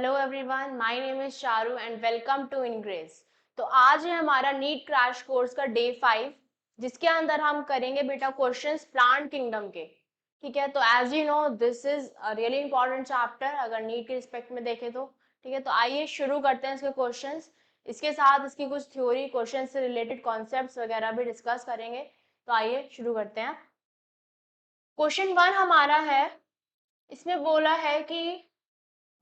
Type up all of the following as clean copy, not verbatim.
Hello everyone, my name is Charu and welcome to Ingress. तो आज है हमारा नीट क्रैश कोर्स का डे 5, जिसके अंदर हम करेंगे बेटा क्वेश्चंस प्लांट किंगडम के। ठीक है, तो as you know this is a really important chapter अगर नीट के रिस्पेक्ट में देखें तो। ठीक है, तो आइए शुरू करते हैं इसके क्वेश्चंस। इसके साथ इसकी कुछ थ्योरी, क्वेश्चन से रिलेटेड कॉन्सेप्ट्स वगैरह भी डिस्कस करेंगे। तो आइए शुरू करते हैं। क्वेश्चन 1 हमारा है, इसमें बोला है कि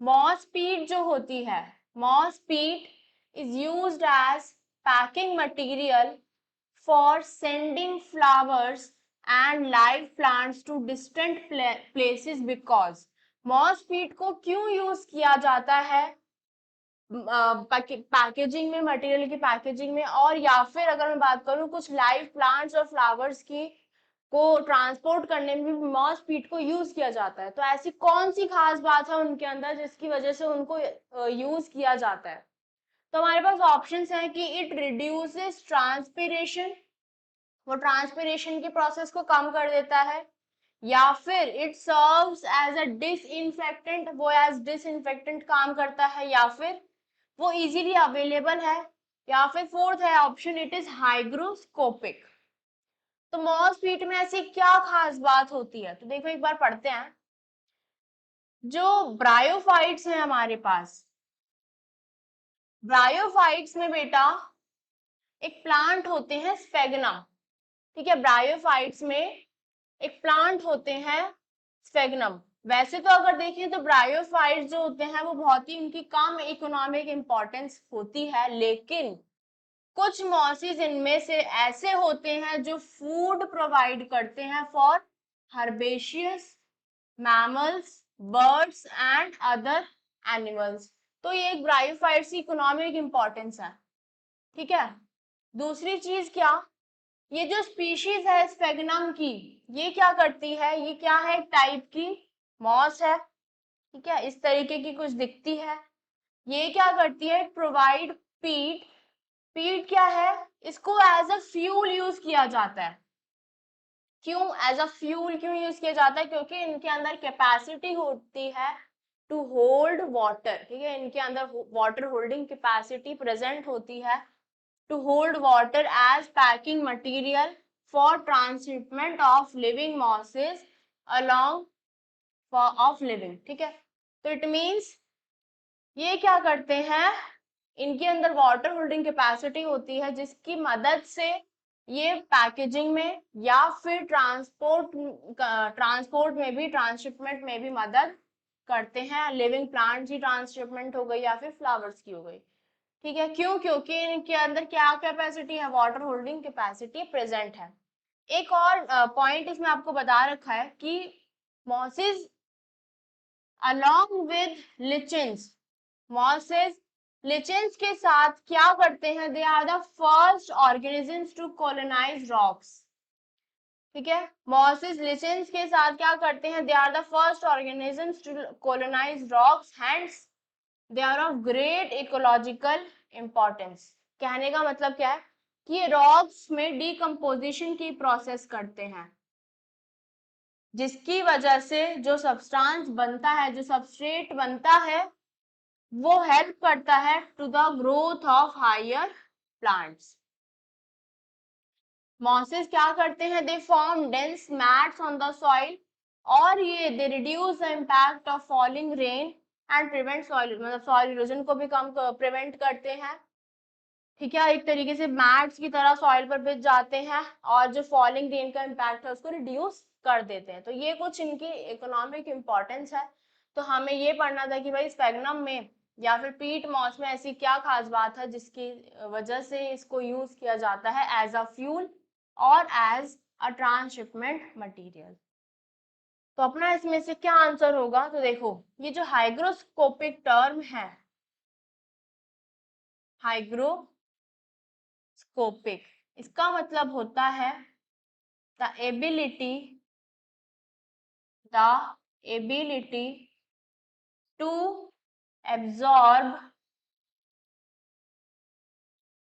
मॉस पीट जो होती है, moss peat is used as packing material for sending flowers and live plants to distant places because moss peat को क्यों यूज किया जाता है पैकेजिंग में, मटेरियल की पैकेजिंग में, और या फिर अगर मैं बात करूं कुछ लाइव प्लांट्स और फ्लावर्स की को ट्रांसपोर्ट करने में भी मॉस पीट को यूज किया जाता है। तो ऐसी कौन सी खास बात है उनके अंदर जिसकी वजह से उनको यूज किया जाता है? तो हमारे पास ऑप्शंस हैं कि इट रिड्यूसेस ट्रांसपिरेशन, वो ट्रांसपिरेशन की प्रोसेस को कम कर देता है, या फिर it serves as a disinfectant, वो एज डिसइंफेक्टेंट काम करता है, या फिर वो इजीली अवेलेबल है, या फिर फोर्थ है ऑप्शन इट इज हाइग्रोस्कोपिक। तो मॉस पीट में ऐसी क्या खास बात होती है? तो देखो एक बार पढ़ते हैं। जो ब्रायोफाइट्स हैं हमारे पास, ब्रायोफाइट्स में बेटा एक प्लांट होते हैं स्फेगनम। ठीक है, ब्रायोफाइट्स में एक प्लांट होते हैं स्फेगनम। वैसे तो अगर देखें तो ब्रायोफाइट्स जो होते हैं वो बहुत ही उनकी कम इकोनॉमिक इंपॉर्टेंस होती है, लेकिन कुछ मॉसेस इनमें से ऐसे होते हैं जो फूड प्रोवाइड करते हैं for herbaceous mammals, birds and other animals. तो ये एक ब्रायोफाइट्स की इकोनॉमिक इंपॉर्टेंस है। ठीक है, दूसरी चीज क्या, ये जो स्पीशीज है स्फेगनम की, ये क्या करती है, ये क्या है, एक टाइप की मॉस है। ठीक है, इस तरीके की कुछ दिखती है। ये क्या करती है, प्रोवाइड पीट। पीट क्या है, इसको एज अ फ्यूल यूज किया जाता है। क्यों एज अ फ्यूल क्यों यूज किया जाता है? क्योंकि इनके अंदर कैपेसिटी होती है टू होल्ड वाटर। ठीक है, इनके अंदर वाटर होल्डिंग कैपेसिटी प्रेजेंट होती है to hold water as packing material for transshipment of living mosses along of living. ठीक है, तो इट मीन्स ये क्या करते हैं, इनके अंदर वाटर होल्डिंग कैपेसिटी होती है जिसकी मदद से ये पैकेजिंग में या फिर ट्रांसपोर्ट में भी, ट्रांसशिपमेंट में भी मदद करते हैं। लिविंग प्लांट की ट्रांसशिपमेंट हो गई या फिर फ्लावर्स की हो गई। ठीक है, क्यों? क्योंकि इनके अंदर क्या कैपेसिटी है, वाटर होल्डिंग कैपेसिटी प्रेजेंट है। एक और पॉइंट इसमें आपको बता रखा है कि mosses along with lichens, mosses lichens के साथ क्या करते हैं, they are the first organisms to colonize rocks। ठीक है, mosses lichens के साथ क्या करते हैं, they are the first organisms to colonize rocks, hence they are of great ecological importance। कहने का मतलब क्या है कि ये रॉक्स में डिकम्पोजिशन की प्रोसेस करते हैं, जिसकी वजह से जो सब्सटेंस बनता है, जो सबस्ट्रेट बनता है, वो हेल्प करता है to the growth of higher plants. Mosses क्या करते हैं, they form dense mats on the soil, और ये they reduce the impact of falling rain and prevent soil, मतलब सॉइल इरोजन को भी कम प्रिवेंट करते हैं। ठीक है, एक तरीके से मैट्स की तरह सॉइल पर बिछ जाते हैं और जो फॉलिंग रेन का इम्पैक्ट है उसको रिड्यूस कर देते हैं। तो ये कुछ इनकी इकोनॉमिक इंपॉर्टेंस है। तो हमें ये पढ़ना था कि भाई स्पेगनम में या फिर पीट मॉस में ऐसी क्या खास बात है जिसकी वजह से इसको यूज किया जाता है एज अ फ्यूल और एज अ ट्रांसशिपमेंट मटेरियल। तो अपना इसमें से क्या आंसर होगा? तो देखो, ये जो हाइग्रोस्कोपिक टर्म है, हाइग्रोस्कोपिक, इसका मतलब होता है the ability the ability to absorb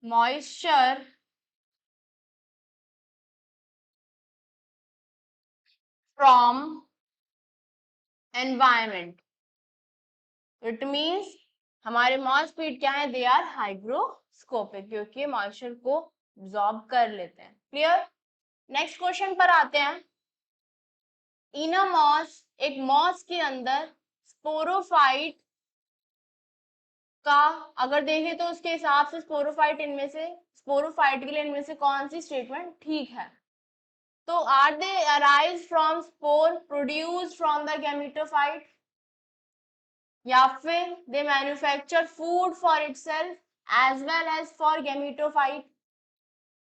moisture from environment। It means हमारे मॉसफीट क्या है, दे आर हाइग्रोस्कोपिक, क्योंकि मॉइस्चर को एब्जॉर्ब कर लेते हैं। क्लियर। नेक्स्ट क्वेश्चन पर आते हैं। इन अ मॉस, एक मॉस के अंदर स्पोरोफाइट का अगर देखें तो उसके हिसाब से स्पोरोफाइट के लिए इनमें से कौन सी स्टेटमेंट ठीक है? तो are they arise from spore produced from the gametophyte, या फिर they manufacture food for itself as well as for gametophyte,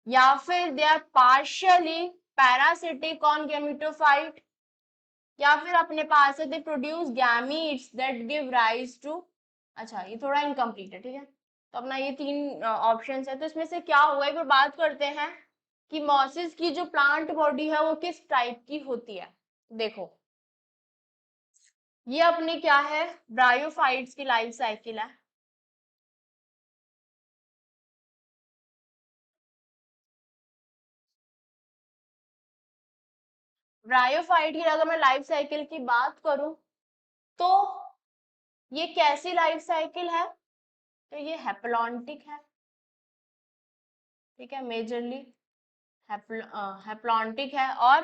या फिर they are partially parasitic on gametophyte, या फिर अपने पास से they produce gametes that give rise to. अच्छा, ये थोड़ा इनकम्प्लीट है, ठीक है। तो अपना ये 3 ऑप्शंस है, तो इसमें से क्या होगा, एक बार बात करते हैं कि मॉसिस की जो प्लांट बॉडी है वो किस टाइप की होती है। देखो, ये अपनी क्या है, ब्रायोफाइट्स की लाइफ साइकिल है। ब्रायोफाइट की अगर मैं लाइफ साइकिल की बात करूं तो ये कैसी लाइफ साइकिल है, तो ये हैप्लॉन्टिक है, ठीक है, मेजरली हैप्लॉन्टिक है। और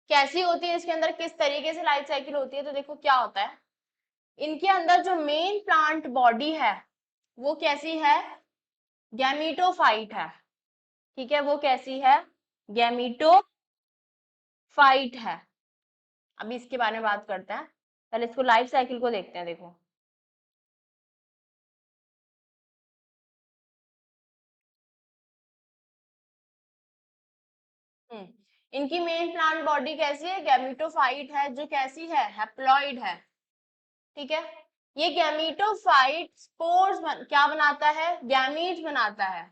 कैसी होती है, इसके अंदर किस तरीके से लाइफ साइकिल होती है, तो देखो क्या होता है, इनके अंदर जो मेन प्लांट बॉडी है वो कैसी है, गैमीटोफाइट है, ठीक है, वो कैसी है, गैमीटोफाइट है। अभी इसके बारे में बात करते हैं, पहले इसको लाइफ साइकिल को देखते हैं। देखो, इनकी मेन प्लांट बॉडी कैसी है, गैमीटोफाइट है, जो कैसी है, हैप्लॉइड है, ठीक है। ये गैमीटोफाइट क्या बनाता है, गैमीट बनाता है,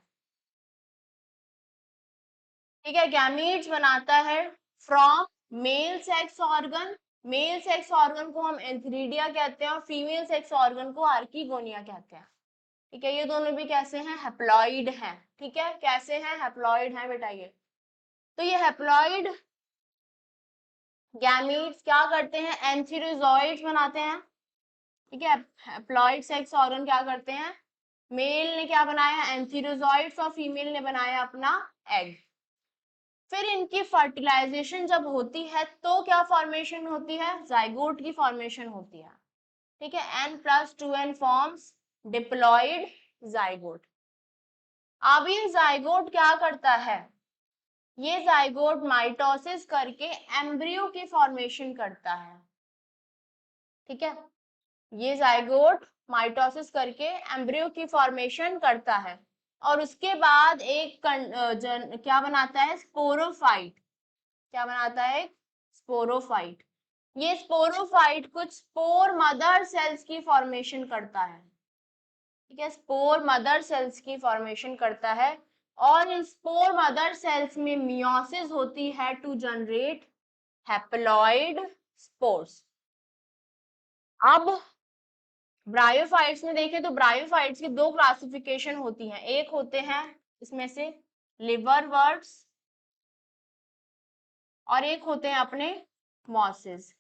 ठीक है, गैमीट्स बनाता है from male sex organ. Male sex organ को हम एंथीरिडिया कहते हैं और फीमेल सेक्स ऑर्गन को आर्किगोनिया कहते हैं, ठीक है। ये दोनों भी कैसे हैं, हैप्लॉइड हैं, ठीक है, कैसे हैं, हैप्लॉइड हैं बेटा ये। तो ये हैप्लॉइड गैमीट्स क्या करते हैं, एंथीरोजॉइड्स बनाते हैं, ठीक है। हैप्लॉइड सेक्स ऑर्गन क्या करते हैं, मेल ने क्या बनाया, एंथीरोजॉइड्स, और फीमेल ने बनाया अपना एग। फिर इनकी फर्टिलाइजेशन जब होती है तो क्या फॉर्मेशन होती है, जाइगोट की फॉर्मेशन होती है, ठीक है। N+2N forms diploid zygote. अब ये जाइगोट क्या करता है, ये जाइगोट माइटोसिस करके एम्ब्रियो की फॉर्मेशन करता है, ठीक है। ये जाइगोट माइटोसिस करके एम्ब्रियो की फॉर्मेशन करता है, और उसके बाद एक क्या बनाता है, स्पोरोफाइट। क्या बनाता है, स्पोरोफाइट। ये स्पोरोफाइट कुछ स्पोर मदर सेल्स की फॉर्मेशन करता है, ठीक है, स्पोर मदर सेल्स की फॉर्मेशन करता है। और इन स्पोर मदर सेल्स में मियोसिस होती है टू जनरेट हैप्लॉइड स्पोर्स। अब ब्रायोफाइट्स में देखें तो ब्रायोफाइट्स की 2 क्लासिफिकेशन होती हैं, एक होते हैं इसमें से लिवरवर्ट्स, और एक होते हैं अपने मॉसिस।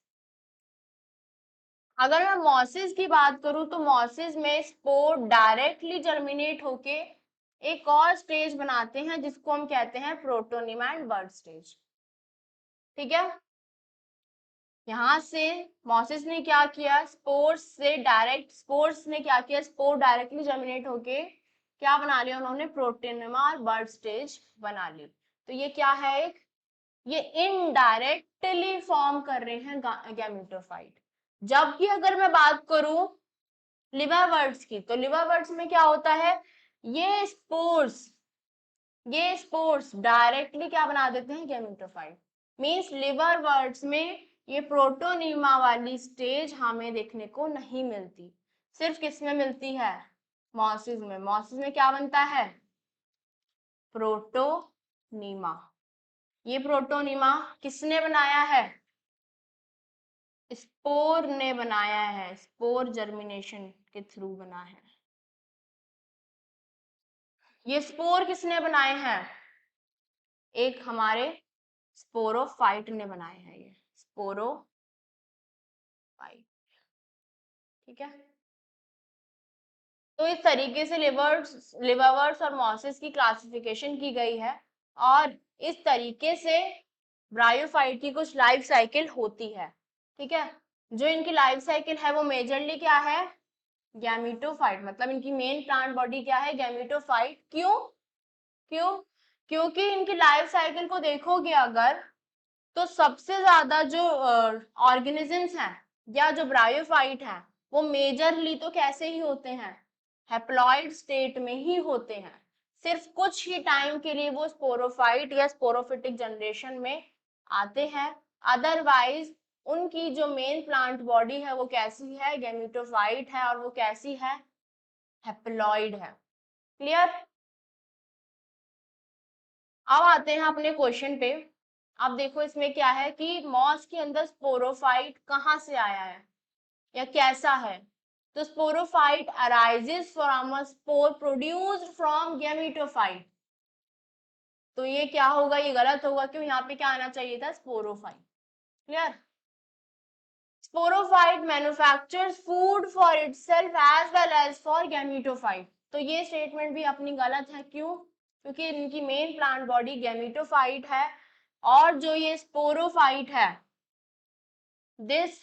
अगर मैं मॉसिस की बात करूं तो मॉसिस में स्पोर डायरेक्टली जर्मिनेट होके एक और स्टेज बनाते हैं जिसको हम कहते हैं प्रोटोनिमा एंड बर्ड स्टेज, ठीक है। यहां से मॉसिस ने क्या किया, स्पोर्स ने क्या किया, स्पोर डायरेक्टली जर्मिनेट होके क्या बना लिया उन्होंने, प्रोटोनिमा और बर्ड स्टेज बना ली। तो ये क्या है, एक ये इनडायरेक्टली फॉर्म कर रहे हैं गैमेटोफाइट। जबकि अगर मैं बात करूं लिवरवर्ट्स की, तो लिवरवर्ट्स में क्या होता है, ये स्पोर्स डायरेक्टली क्या बना देते हैं, गैमेटोफाइट। मींस लिवरवर्ट्स में ये प्रोटोनीमा वाली स्टेज हमें देखने को नहीं मिलती, सिर्फ किस में मिलती है, मॉसिस में। मॉसिस में क्या बनता है, प्रोटोनीमा। ये प्रोटोनीमा किसने बनाया है, स्पोर ने बनाया है, स्पोर जर्मिनेशन के थ्रू बना है। ये स्पोर किसने बनाए हैं, एक हमारे स्पोरोफाइट ने बनाए हैं, ये स्पोरोफाइट, ठीक है। तो इस तरीके से लिवर्स और मॉसेस की क्लासिफिकेशन की गई है, और इस तरीके से ब्रायोफाइट की कुछ लाइफ साइकिल होती है। ठीक है, जो इनकी लाइफ साइकिल है वो मेजरली क्या है, गैमीटोफाइट, मतलब इनकी मेन प्लांट बॉडी क्या है, गैमीटोफाइट। क्यों क्यों क्योंकि इनकी लाइफ साइकिल को देखोगे अगर, तो सबसे ज्यादा जो ऑर्गेनिजम्स हैं या जो ब्रायोफाइट हैं वो मेजरली तो कैसे ही होते हैं, हैप्लॉइड स्टेट में ही होते हैं। सिर्फ कुछ ही टाइम के लिए वो स्पोरोफाइट या स्पोरोफिटिक जनरेशन में आते हैं, अदरवाइज उनकी जो मेन प्लांट बॉडी है वो कैसी है, गैमीटोफाइट है, और वो कैसी है, हैप्लॉइड है। क्लियर। अब आते हैं अपने क्वेश्चन पे। अब देखो इसमें क्या है कि मॉस के अंदर स्पोरोफाइट कहाँ से आया है या कैसा है। तो sporophyte arises from a spore produced from gametophyte. तो ये क्या होगा, ये गलत होगा, क्यों, यहाँ पे क्या आना चाहिए था, sporophyte. Clear. Sporophyte manufactures food for itself as well as for gametophyte. तो ये स्टेटमेंट भी अपनी गलत है। क्यों, क्योंकि इनकी मेन प्लांट बॉडी गैमीटोफाइट है, और जो ये स्पोरोफाइट है, this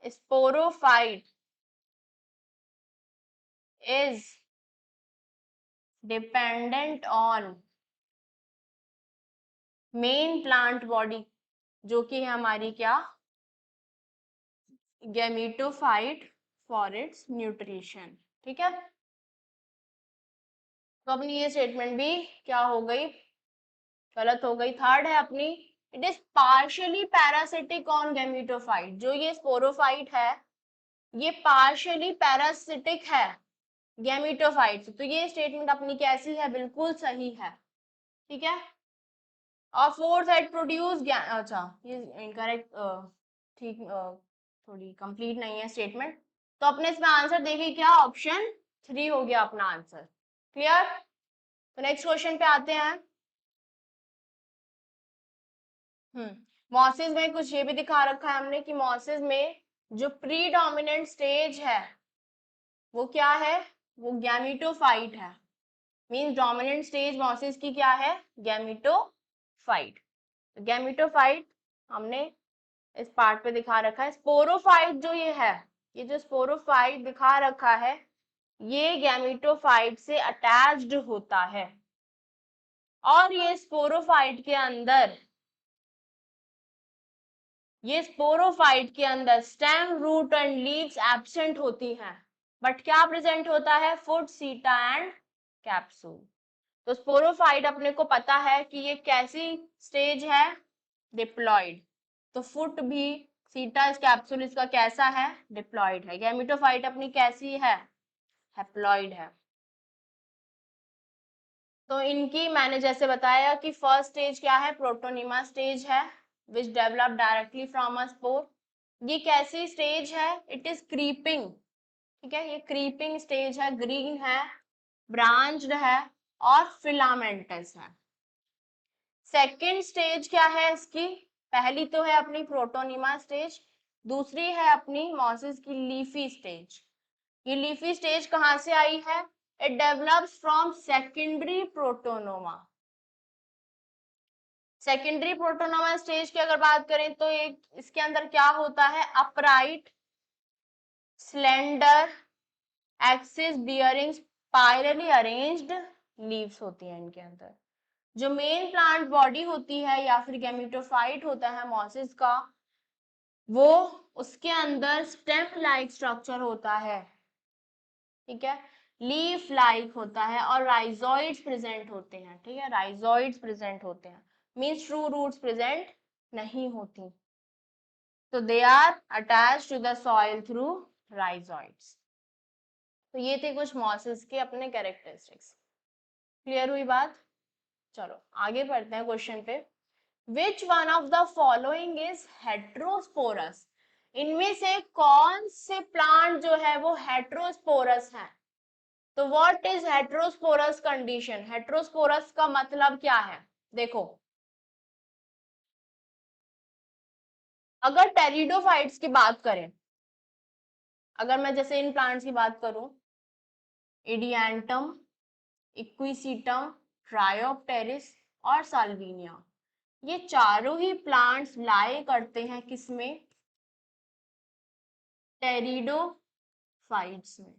sporophyte is dependent on main plant body, जो कि है हमारी क्या, गैमीटोफाइट फॉर इट्स न्यूट्रिशन। ठीक है, तो अपनी ये स्टेटमेंट भी क्या हो गई, गलत हो गई। थर्ड है अपनी, it is partially parasitic on gametophyte. जो ये स्पोरोफाइट है ये पार्शियली पैरासिटिक है गैमीटोफाइट से। तो ये स्टेटमेंट अपनी कैसी है, बिल्कुल सही है। ठीक है। और फोर्थ है प्रोड्यूस, अच्छा ये इनकरेक्ट, ठीक, थोड़ी कंप्लीट नहीं है स्टेटमेंट। तो अपने इसमें आंसर देखिए क्या, ऑप्शन 3 हो गया अपना आंसर। क्लियर। तो नेक्स्ट क्वेश्चन पे आते हैं। मॉसिस में कुछ ये भी दिखा रखा है हमने कि मॉसिस में जो प्रीडोमिनेंट स्टेज है वो क्या है, वो गैमीटोफाइट है। मींस डोमिनेंट स्टेज मॉसिस की क्या है, गैमीटोफाइट। गैमीटोफाइट हमने इस पार्ट पे दिखा रखा है। स्पोरोफाइट जो ये है, ये जो स्पोरोफाइट दिखा रखा है ये गैमीटोफाइट से अटैच्ड होता है, और ये स्पोरोफाइट के अंदर, ये स्पोरोफाइट के अंदर stem, root and leaves absent होती हैं, बट क्या प्रेजेंट होता है, फुट, सीटा एंड कैप्सूल। तो स्पोरोफाइट अपने को पता है कि ये कैसी स्टेज है, डिप्लॉइड। तो फुट भी, सीटा, कैप्सूल इसका कैसा है, डिप्लॉइड है। गैमीटोफाइट अपनी कैसी है, हैप्लॉइड है। तो इनकी मैंने जैसे बताया कि फर्स्ट स्टेज क्या है, प्रोटोनिमा स्टेज है, which develop directly from a spore. ये कैसी स्टेज है, इट इज क्रीपिंग। ठीक है, ये क्रीपिंग स्टेज है, ग्रीन है, ब्रांच्ड है और फिलामेंटस है। सेकेंड स्टेज क्या है इसकी, पहली तो है अपनी प्रोटोनिमा स्टेज, दूसरी है अपनी मॉसिस की लीफी स्टेज। ये लीफी स्टेज कहां से आई है, it develops from secondary protonema. Secondary protonema stage की अगर बात करें तो एक इसके अंदर क्या होता है, upright slender axis bearing spirally arranged leaves होती हैं इनके अंदर। जो मेन प्लांट बॉडी होती है या फिर गैमीटोफाइट होता है मॉसिस का, वो उसके अंदर स्टेम लाइक स्ट्रक्चर होता है। ठीक है, लीफ लाइक होता है और राइजोइड्स प्रेजेंट होते हैं। ठीक है, राइजोइड्स प्रेजेंट होते हैं, मींस ट्रू रूट्स प्रेजेंट नहीं होती। तो they are attached to the soil through rhizoids. तो ये थे कुछ मॉसिस के अपने कैरेक्टरिस्टिक्स। क्लियर हुई बात। चलो आगे बढ़ते हैं क्वेश्चन पे। Which one of the following is heterosporous. इनमें से कौन से प्लांट जो है वो हेट्रोस्पोरस है। तो what is heterosporous condition, heterosporous का मतलब क्या है, देखो अगर टेरिडोफाइट्स की बात करें अगर मैं जैसे इन प्लांट्स की बात करूं, इडियांटम, इक्विसीटम, ट्रायोप्टेरिस और साल्विनिया, ये चारों ही प्लांट्स लाई करते हैं किसमें? टेरिडोफाइट्स में।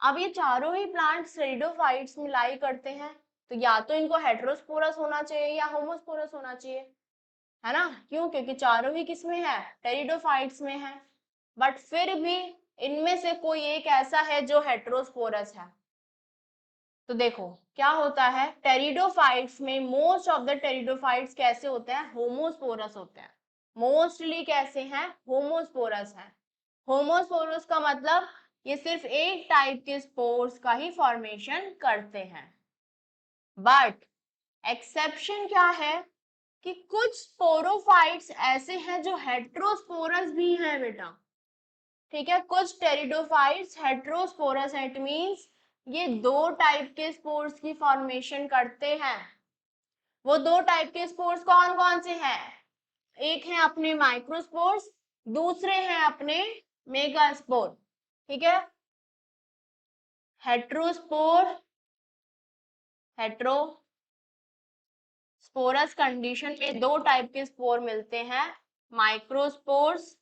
अब ये चारों ही प्लांट्स टेरिडोफाइट्स में लाई करते हैं, तो या तो इनको हेटेरोस्पोरस होना चाहिए या होमोस्पोरस होना चाहिए, है ना? क्यों? क्योंकि चारों ही किसमें है? टेरिडोफाइट्स में है। बट फिर भी इनमें से कोई एक ऐसा है जो हेटेरोस्पोरस है। तो देखो क्या होता है, टेरिडोफाइट्स में मोस्ट ऑफ द टेरिडोफाइट्स कैसे होते हैं? होमोस्पोरस होते हैं। मोस्टली कैसे हैं? होमोस्पोरस हैं। होमोस्पोरस का मतलब ये सिर्फ एक टाइप के स्पोर्स का ही फॉर्मेशन करते हैं। बट एक्सेप्शन क्या है कि कुछ स्पोरोफाइट्स ऐसे हैं जो हेटेरोस्पोरस भी हैं बेटा। ठीक है, कुछ टेरिडोफाइट्स हेटेरोस्पोरस है, इट मींस ये दो टाइप के स्पोर्स की फॉर्मेशन करते हैं। वो दो टाइप के स्पोर्स कौन कौन से हैं? एक है अपने माइक्रोस्पोर्स, दूसरे हैं अपने मेगास्पोर। ठीक है, हेटेरोस्पोर, हेटेरोस्पोरस कंडीशन में दो टाइप के स्पोर मिलते हैं, माइक्रोस्पोर्स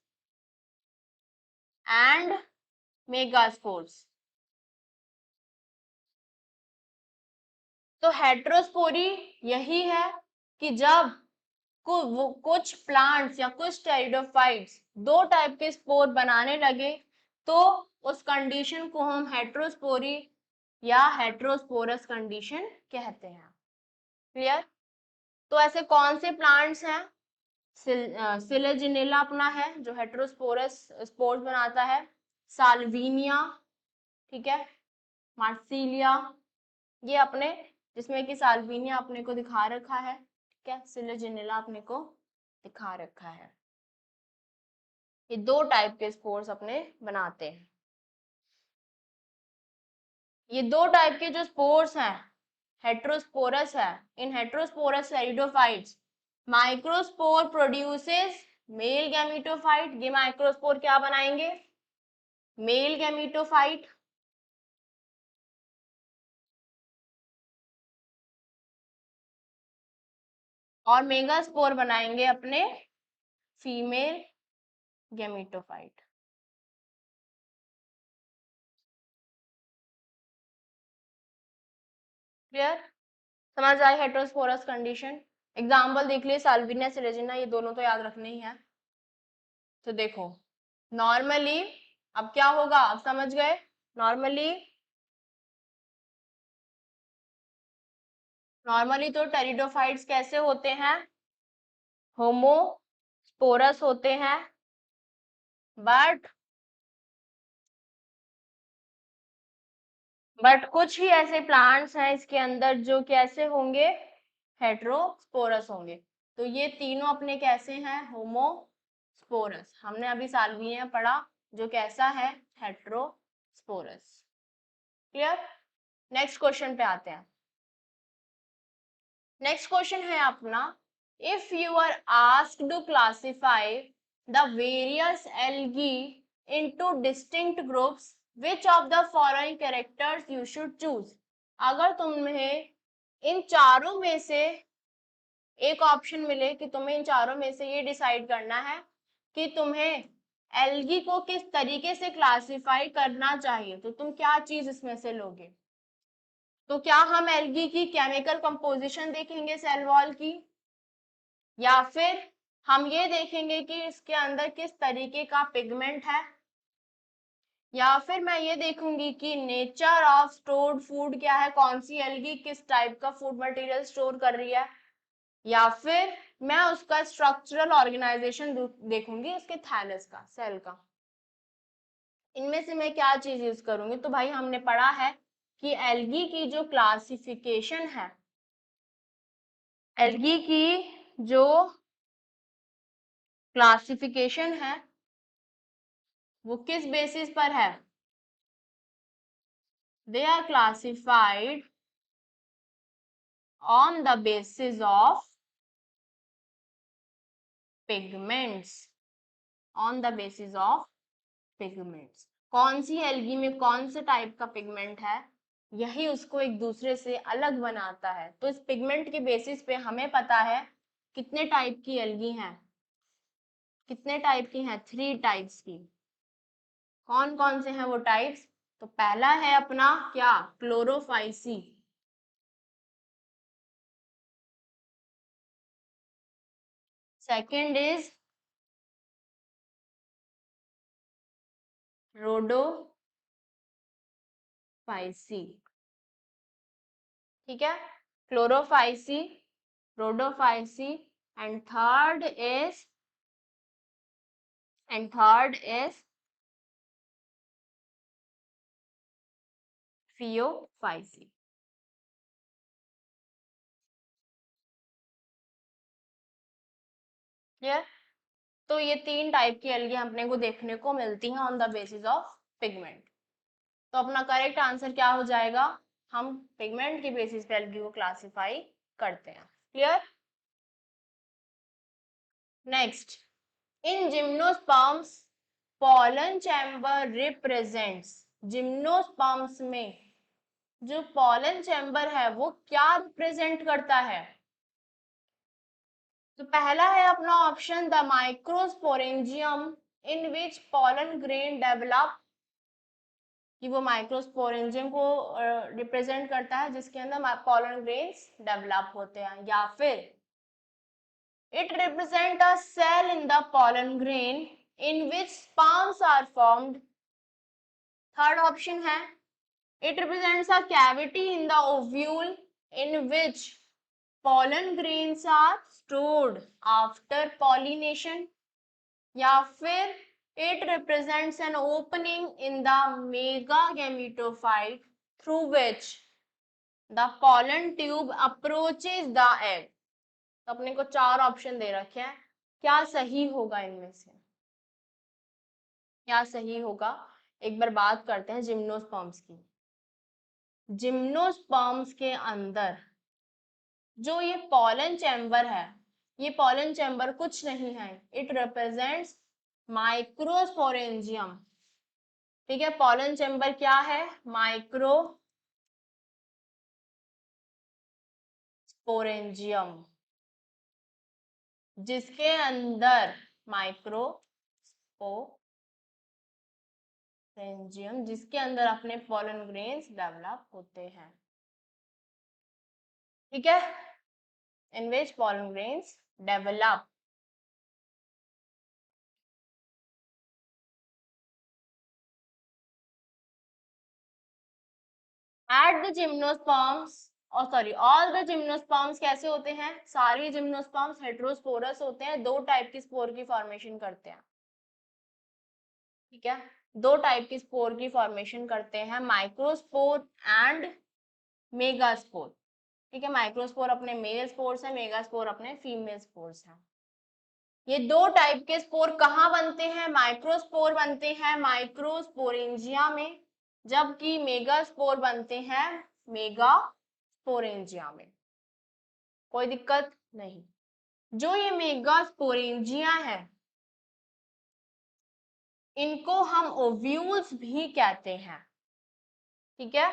एंड मेगास्पोर्स। तो हेटेरोस्पोरी यही है कि जब कुछ प्लांट्स या कुछ टेरिडोफाइट्स दो टाइप के स्पोर बनाने लगे तो उस कंडीशन को हम हेटेरोस्पोरी या हेटेरोस्पोरस कंडीशन कहते हैं। क्लियर? तो ऐसे कौन से प्लांट्स हैं? सिलेजिनेला अपना है जो हेटेरोस्पोरस स्पोर्स बनाता है, साल्विनिया, ठीक है, मार्सिलिया, ये अपने, जिसमें कि साल्विनिया अपने को दिखा रखा है, ठीक है, सिलेजिनेला अपने को दिखा रखा है। ये दो टाइप के स्पोर्स अपने बनाते हैं। ये दो टाइप के जो स्पोर्स हैं हेटेरोस्पोरस है। In heterosporous pteridophytes microspore produces male gametophyte. ये माइक्रोस्पोर क्या बनाएंगे? Male gametophyte. और मेगास्पोर बनाएंगे अपने फीमेल गैमेटोफाइट। क्लियर? समझ आए हेटेरोस्पोरस कंडीशन? एग्जाम्पल देख लिए, साल्विनिया, सिलेजिना, ये दोनों तो याद रखने ही है। तो देखो नॉर्मली अब क्या होगा, अब समझ गए? नॉर्मली तो टेरिडोफाइट्स कैसे होते हैं? होमोस्पोरस होते हैं। बट कुछ ही ऐसे प्लांट्स हैं इसके अंदर जो कैसे होंगे? हेटेरोस्पोरस होंगे। तो ये तीनों अपने कैसे हैं? होमोस्पोरस। हमने अभी साल्विनिया पढ़ा जो कैसा है? हेटेरोस्पोरस। क्लियर? नेक्स्ट क्वेश्चन पे आते हैं। नेक्स्ट क्वेश्चन है अपना, if you are asked to classify the various algae into distinct groups which of the following characters you should choose. अगर तुम्हें इन चारों में से एक ऑप्शन मिले कि तुम्हें इन चारों में से ये डिसाइड करना है कि तुम्हें एल्गी को किस तरीके से क्लासिफाई करना चाहिए, तो तुम क्या चीज इसमें से लोगे? तो क्या हम एल्गी की केमिकल कंपोजिशन देखेंगे सेल वॉल की, या फिर हम ये देखेंगे कि इसके अंदर किस तरीके का पिगमेंट है, या फिर मैं ये देखूंगी कि नेचर ऑफ स्टोर्ड फूड क्या है, कौन सी एल्गी किस टाइप का फूड मटेरियल स्टोर कर रही है, या फिर मैं उसका स्ट्रक्चरल ऑर्गेनाइजेशन देखूंगी उसके थैलस का, सेल का। इनमें से मैं क्या चीज यूज करूंगी? तो भाई हमने पढ़ा है कि एल्गी की जो क्लासिफिकेशन है, एल्गी की जो क्लासिफिकेशन है वो किस बेसिस पर है? They are classified on the basis of pigments, on the basis of pigments. कौन सी एल्गी में कौन से टाइप का पिगमेंट है, यही उसको एक दूसरे से अलग बनाता है। तो इस पिगमेंट के बेसिस पे हमें पता है कितने टाइप की एल्गी हैं, कितने टाइप की हैं, 3 टाइप्स की। कौन कौन से हैं वो टाइप्स? तो पहला है अपना क्या, क्लोरोफाइसी। Second is Rhodophyceae. ठीक है, Chlorophyceae, Rhodophyceae, and third is Phaeophyceae. Clear? तो ये 3 टाइप की एल्गी अपने को देखने को मिलती हैं on the basis of pigment. तो अपना करेक्ट आंसर क्या हो जाएगा, हम पिगमेंट के बेसिस पे एल्गी को क्लासिफाई करते हैं। क्लियर? नेक्स्ट, इन gymnosperms pollen chamber represents. Gymnosperms में जो पॉलन चैम्बर है वो क्या रिप्रेजेंट करता है? तो पहला है अपना option the microsporangium in which pollen grain develop, कि वो माइक्रोस्पोरेंजियम को रिप्रेजेंट करता है जिसके अंदर पॉलन ग्रेन्स डेवलप होते हैं, या फिर it represent a cell in the pollen grain in which sperms are formed. Third option है it represents a cavity in the ovule in which pollen grains are stored after pollination, या फिर it represents an opening in the megametophyte through which the pollen tube approaches the egg. तो अपने को 4 option दे रखे हैं, क्या सही होगा इनमें से, क्या सही होगा? एक बार बात करते हैं जिम्नोस्पर्म्स की। जिम्नोस्पर्म्स के अंदर जो ये पॉलन चैम्बर है, ये पॉलन चैम्बर कुछ नहीं है, इट रिप्रेजेंट्स माइक्रोस्पोरेंजियम। ठीक है, पॉलन चैम्बर क्या है, माइक्रोस्पोरेंजियम, जिसके अंदर माइक्रोस्पोरेंजियम, जिसके अंदर अपने पॉलन ग्रेन्स डेवलप होते हैं। ठीक है, in which pollen grains develop. At the gymnosperms, और सॉरी ऑल द जिम्नोस्पर्म्स कैसे होते हैं, सारे जिम्नोस्पर्म्स हेटेरोस्पोरस होते हैं, 2 टाइप की स्पोर की फॉर्मेशन करते हैं। ठीक है, 2 टाइप की स्पोर की फॉर्मेशन करते हैं, माइक्रोस्पोर एंड मेगास्पोर। ठीक है, माइक्रोस्पोर अपने मेल स्पोर्स है, मेगास्पोर अपने फीमेल स्पोर्स हैं। ये 2 टाइप के स्पोर कहाँ बनते हैं, माइक्रोस्पोर बनते हैं माइक्रोस्पोरेंजिया में, जबकि मेगास्पोर बनते हैं मेगास्पोरेंजिया में। कोई दिक्कत नहीं। जो ये मेगास्पोरेंजिया है इनको हम ओव्यूल्स भी कहते हैं। ठीक है,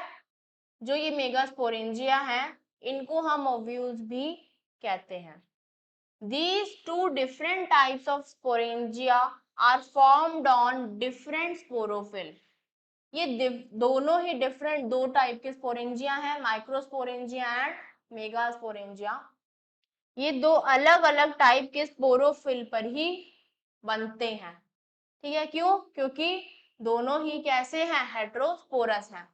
जो ये मेगास्पोरेंजिया है इनको हम ओव्यूल्स भी कहते हैं। These 2 different types of sporangia are formed on different sporophyll. ये दोनों ही डिफरेंट 2 टाइप के स्पोरेंजिया हैं, माइक्रोस्पोरेंजिया एंड मेगास्पोरेंजिया। ये 2 अलग अलग टाइप के स्पोरोफिल पर ही बनते हैं। ठीक है, क्यों? क्योंकि दोनों ही कैसे हैं, हेटेरोस्पोरस हैं।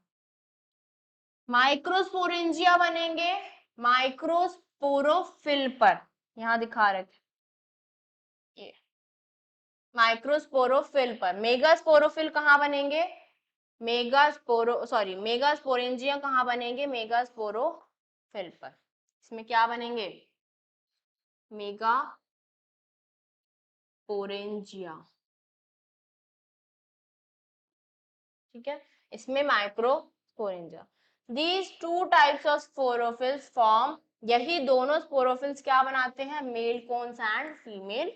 माइक्रोस्पोरेंजिया बनेंगे माइक्रोस्पोरोफिल पर, यहां दिखा रखे माइक्रोस्पोरोफिल पर। मेगास्पोरोफिल कहाँ बनेंगे, मेगास्पोरेंजिया कहाँ बनेंगे, मेगास्पोरोफिल पर। इसमें क्या बनेंगे, मेगास्पोरेंजिया। ठीक है, इसमें microsporangia. These 2 types of sporophylls form, यही दोनों स्पोरोफिल्स क्या बनाते हैं, male cones and female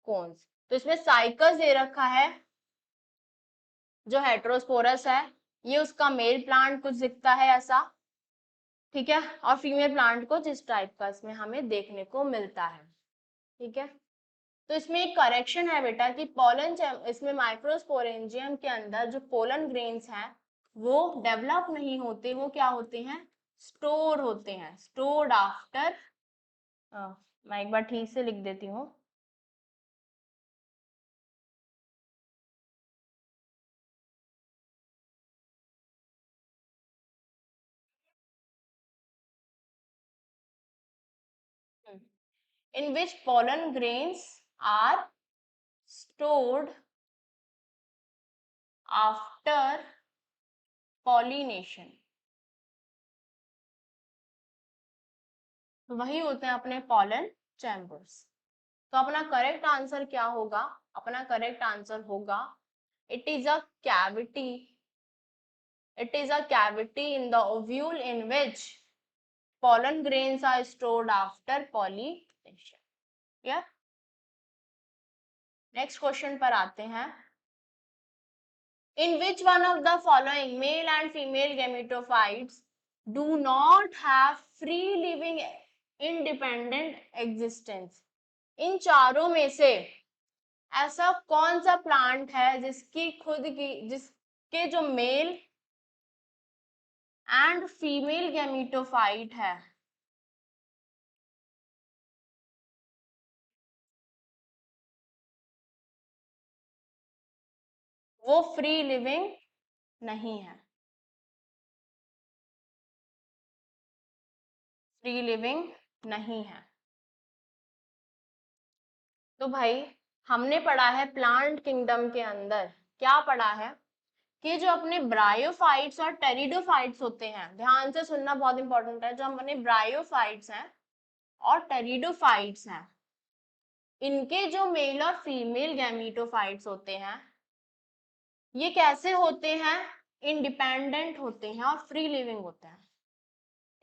cones. तो इसमें साइकस दे रखा है जो हेट्रोस्पोरस है ये उसका मेल प्लांट कुछ दिखता है ऐसा, ठीक है, और फीमेल प्लांट को जिस टाइप का इसमें हमें देखने को मिलता है, ठीक है। तो इसमें एक करेक्शन है बेटा कि पोलन, इसमें माइक्रोस्पोरेंजियम के अंदर जो पोलन ग्रेन्स हैं वो डेवलप नहीं होते, वो क्या होते हैं, स्टोर होते हैं, स्टोर्ड आफ्टर, मैं एक बार ठीक से लिख देती हूँ, in which pollen grains are stored after pollination। तो वही होते हैं अपने pollen chambers। तो अपना करेक्ट आंसर क्या होगा, अपना करेक्ट आंसर होगा it is a cavity, it is a cavity in the ovule in which pollen grains are stored after pollination। yeah? Next question पर आते हैं। In which one of the following male and female gametophytes do not have free living independent existence? इन चारों में से ऐसा कौन सा plant है जिसकी खुद की, जिसके जो मेल एंड फीमेल गैमेटोफाइट है वो फ्री लिविंग नहीं है, फ्री लिविंग नहीं है। तो भाई हमने पढ़ा है प्लांट किंगडम के अंदर, क्या पढ़ा है कि जो अपने ब्रायोफाइट्स और टेरिडोफाइट्स होते हैं, ध्यान से सुनना बहुत इंपॉर्टेंट है, जो अपने ब्रायोफाइट्स हैं और टेरिडोफाइट्स हैं, इनके जो मेल और फीमेल गैमेटोफाइट्स होते हैं ये कैसे होते हैं, इंडिपेंडेंट होते हैं और फ्री लिविंग होते हैं,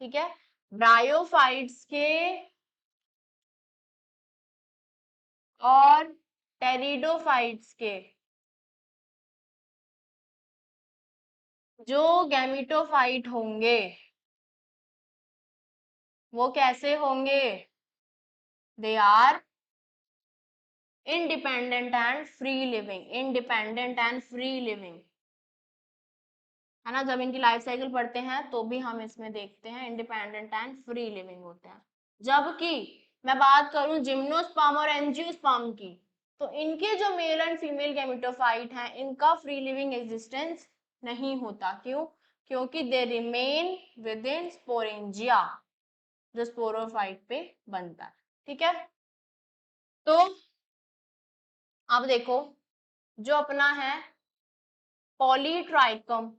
ठीक है। ब्रायोफाइट्स के और टेरिडोफाइट्स के जो गैमेटोफाइट होंगे वो कैसे होंगे, they are independent and free living, independent and free living, है ना। जब इनकी लाइफ साइकिल पढ़ते हैं तो भी हम इसमें देखते हैं इंडिपेंडेंट एंड फ्री लिविंग होते हैं। जबकि मैं बात करूं जिम्नोस्पर्म और एंजियोस्पर्म की, तो इनके जो मेल एंड फीमेल गैमेटोफाइट हैं इनका फ्री लिविंग एग्जिस्टेंस नहीं होता। क्यों, क्योंकि they remain with in sporangia, जो स्पोरोफाइट पे बनता है, ठीक है। तो अब देखो जो अपना है Polytrichum,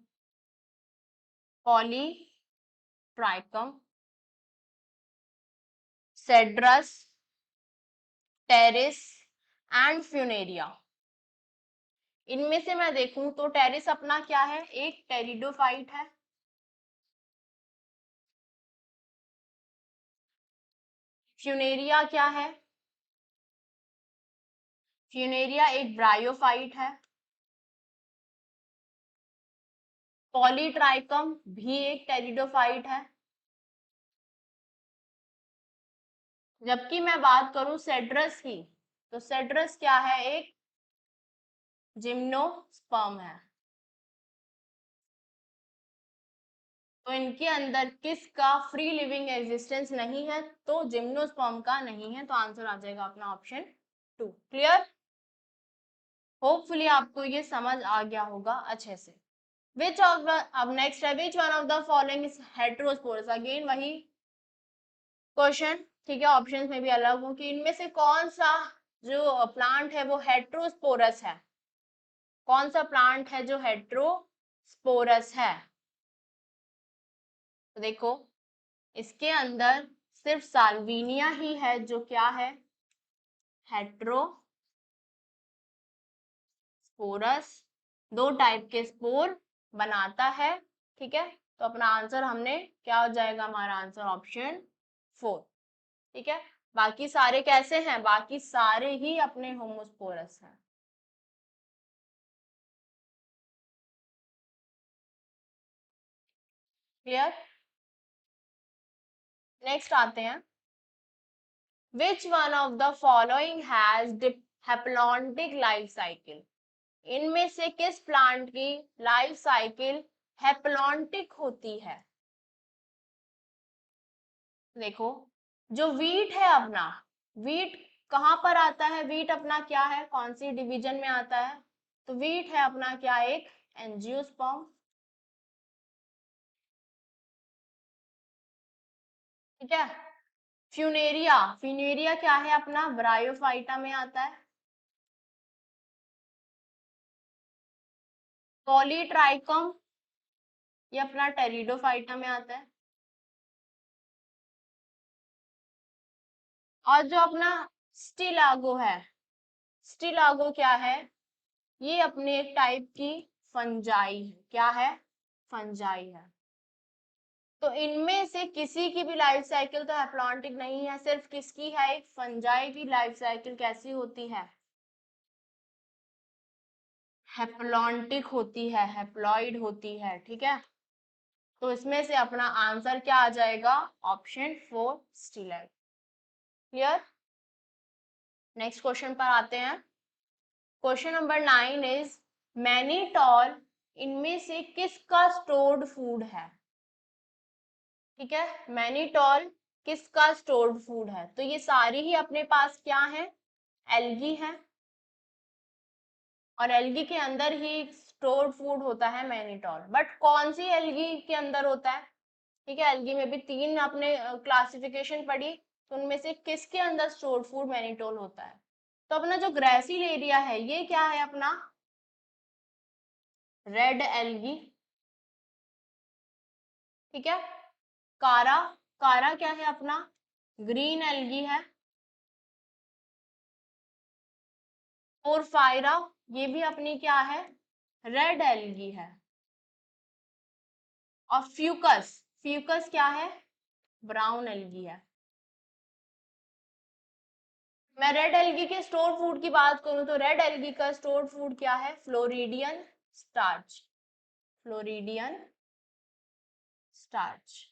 Polytrichum, Cedrus, Pteris and Funaria, इनमें से मैं देखूं तो टेरिस अपना क्या है, एक टेरिडोफाइट है, फ्यूनेरिया क्या है, फ्यूनेरिया एक ब्रायोफाइट है, पॉलीट्राइकम भी एक टेरिडोफाइट है। जबकि मैं बात करूं सेड्रस की, तो सेड्रस क्या है, एक जिम्नोस्पर्म है। तो इनके अंदर किसका फ्री लिविंग एग्जिस्टेंस नहीं है, तो जिम्नोस्पर्म का नहीं है, तो आंसर आ जाएगा अपना ऑप्शन 2। क्लियर, होपफुली आपको ये समझ आ गया होगा अच्छे से। विच ऑफ द, अब नेक्स्ट है which one of the following is heterosporous, again वही क्वेश्चन, ठीक है, ऑप्शंस में भी अलग हो कि इनमें से कौन सा जो प्लांट है वो हेटेरोस्पोरस है, कौन सा प्लांट है जो हेटेरोस्पोरस है। तो देखो इसके अंदर सिर्फ साल्विनिया ही है जो क्या है, हेटेरोस्पोरस, दो टाइप के स्पोर बनाता है, ठीक है। तो अपना आंसर हमने क्या हो जाएगा, हमारा आंसर ऑप्शन 4, ठीक है। बाकी सारे कैसे हैं, बाकी सारे ही अपने होमोस्पोरस हैं। क्लियर। नेक्स्ट आते हैं, which one of the following has haplontic life cycle, इनमें से किस प्लांट की लाइफ साइकिल हैप्लॉन्टिक होती है। देखो, जो वीट है अपना, वीट कहाँ पर आता है, वीट अपना क्या है, कौन सी डिवीजन में आता है, तो वीट है अपना क्या, एक एंजियोस्पर्म। ठीक है। फ्यूनेरिया, फ्यूनेरिया क्या है अपना, ब्रायोफाइटा में आता है। पॉलीट्राइकम ये अपना टेरिडोफाइटा में आता है। और जो अपना स्टिलागो है, स्टिलागो क्या है, ये अपने एक टाइप की फंजाई है, क्या है, फंजाई है। तो इनमें से किसी की भी लाइफ साइकिल तो हैप्लॉन्टिक नहीं है, सिर्फ किसकी है, एक फंजाई की लाइफ साइकिल कैसी होती है, हैप्लॉन्टिक होती है, हैप्लॉइड होती है। ठीक है, तो इसमें से अपना आंसर क्या आ जाएगा, ऑप्शन 4 स्टिलैग। क्लियर। नेक्स्ट क्वेश्चन पर आते हैं। क्वेश्चन नंबर 9 इज मैनीटॉल इनमें से किसका स्टोर्ड फूड है। ठीक है, मैनीटॉल किसका स्टोर्ड फूड है, तो ये सारी ही अपने पास क्या है, एल्गी है, और एल्गी के अंदर ही स्टोर्ड फूड होता है मैनीटॉल। बट कौन सी एल्गी के अंदर होता है, ठीक है, एल्गी में भी 3 आपने क्लासिफिकेशन पढ़ी, तो उनमें से किसके अंदर स्टोर्ड फूड मैनीटोल होता है। तो अपना जो ग्रेसिल एरिया है ये क्या है अपना, रेड एल्गी। ठीक है, कारा, कारा क्या है अपना, ग्रीन एल्गी है। पोरफायरा ये भी अपनी क्या है, रेड एल्गी है। और फ्यूकस, फ्यूकस क्या है, ब्राउन एल्गी है। मैं रेड एल्गी के स्टोर फूड की बात करूं तो रेड एल्गी का स्टोर फूड क्या है, फ्लोरिडियन स्टार्च, फ्लोरिडियन स्टार्च।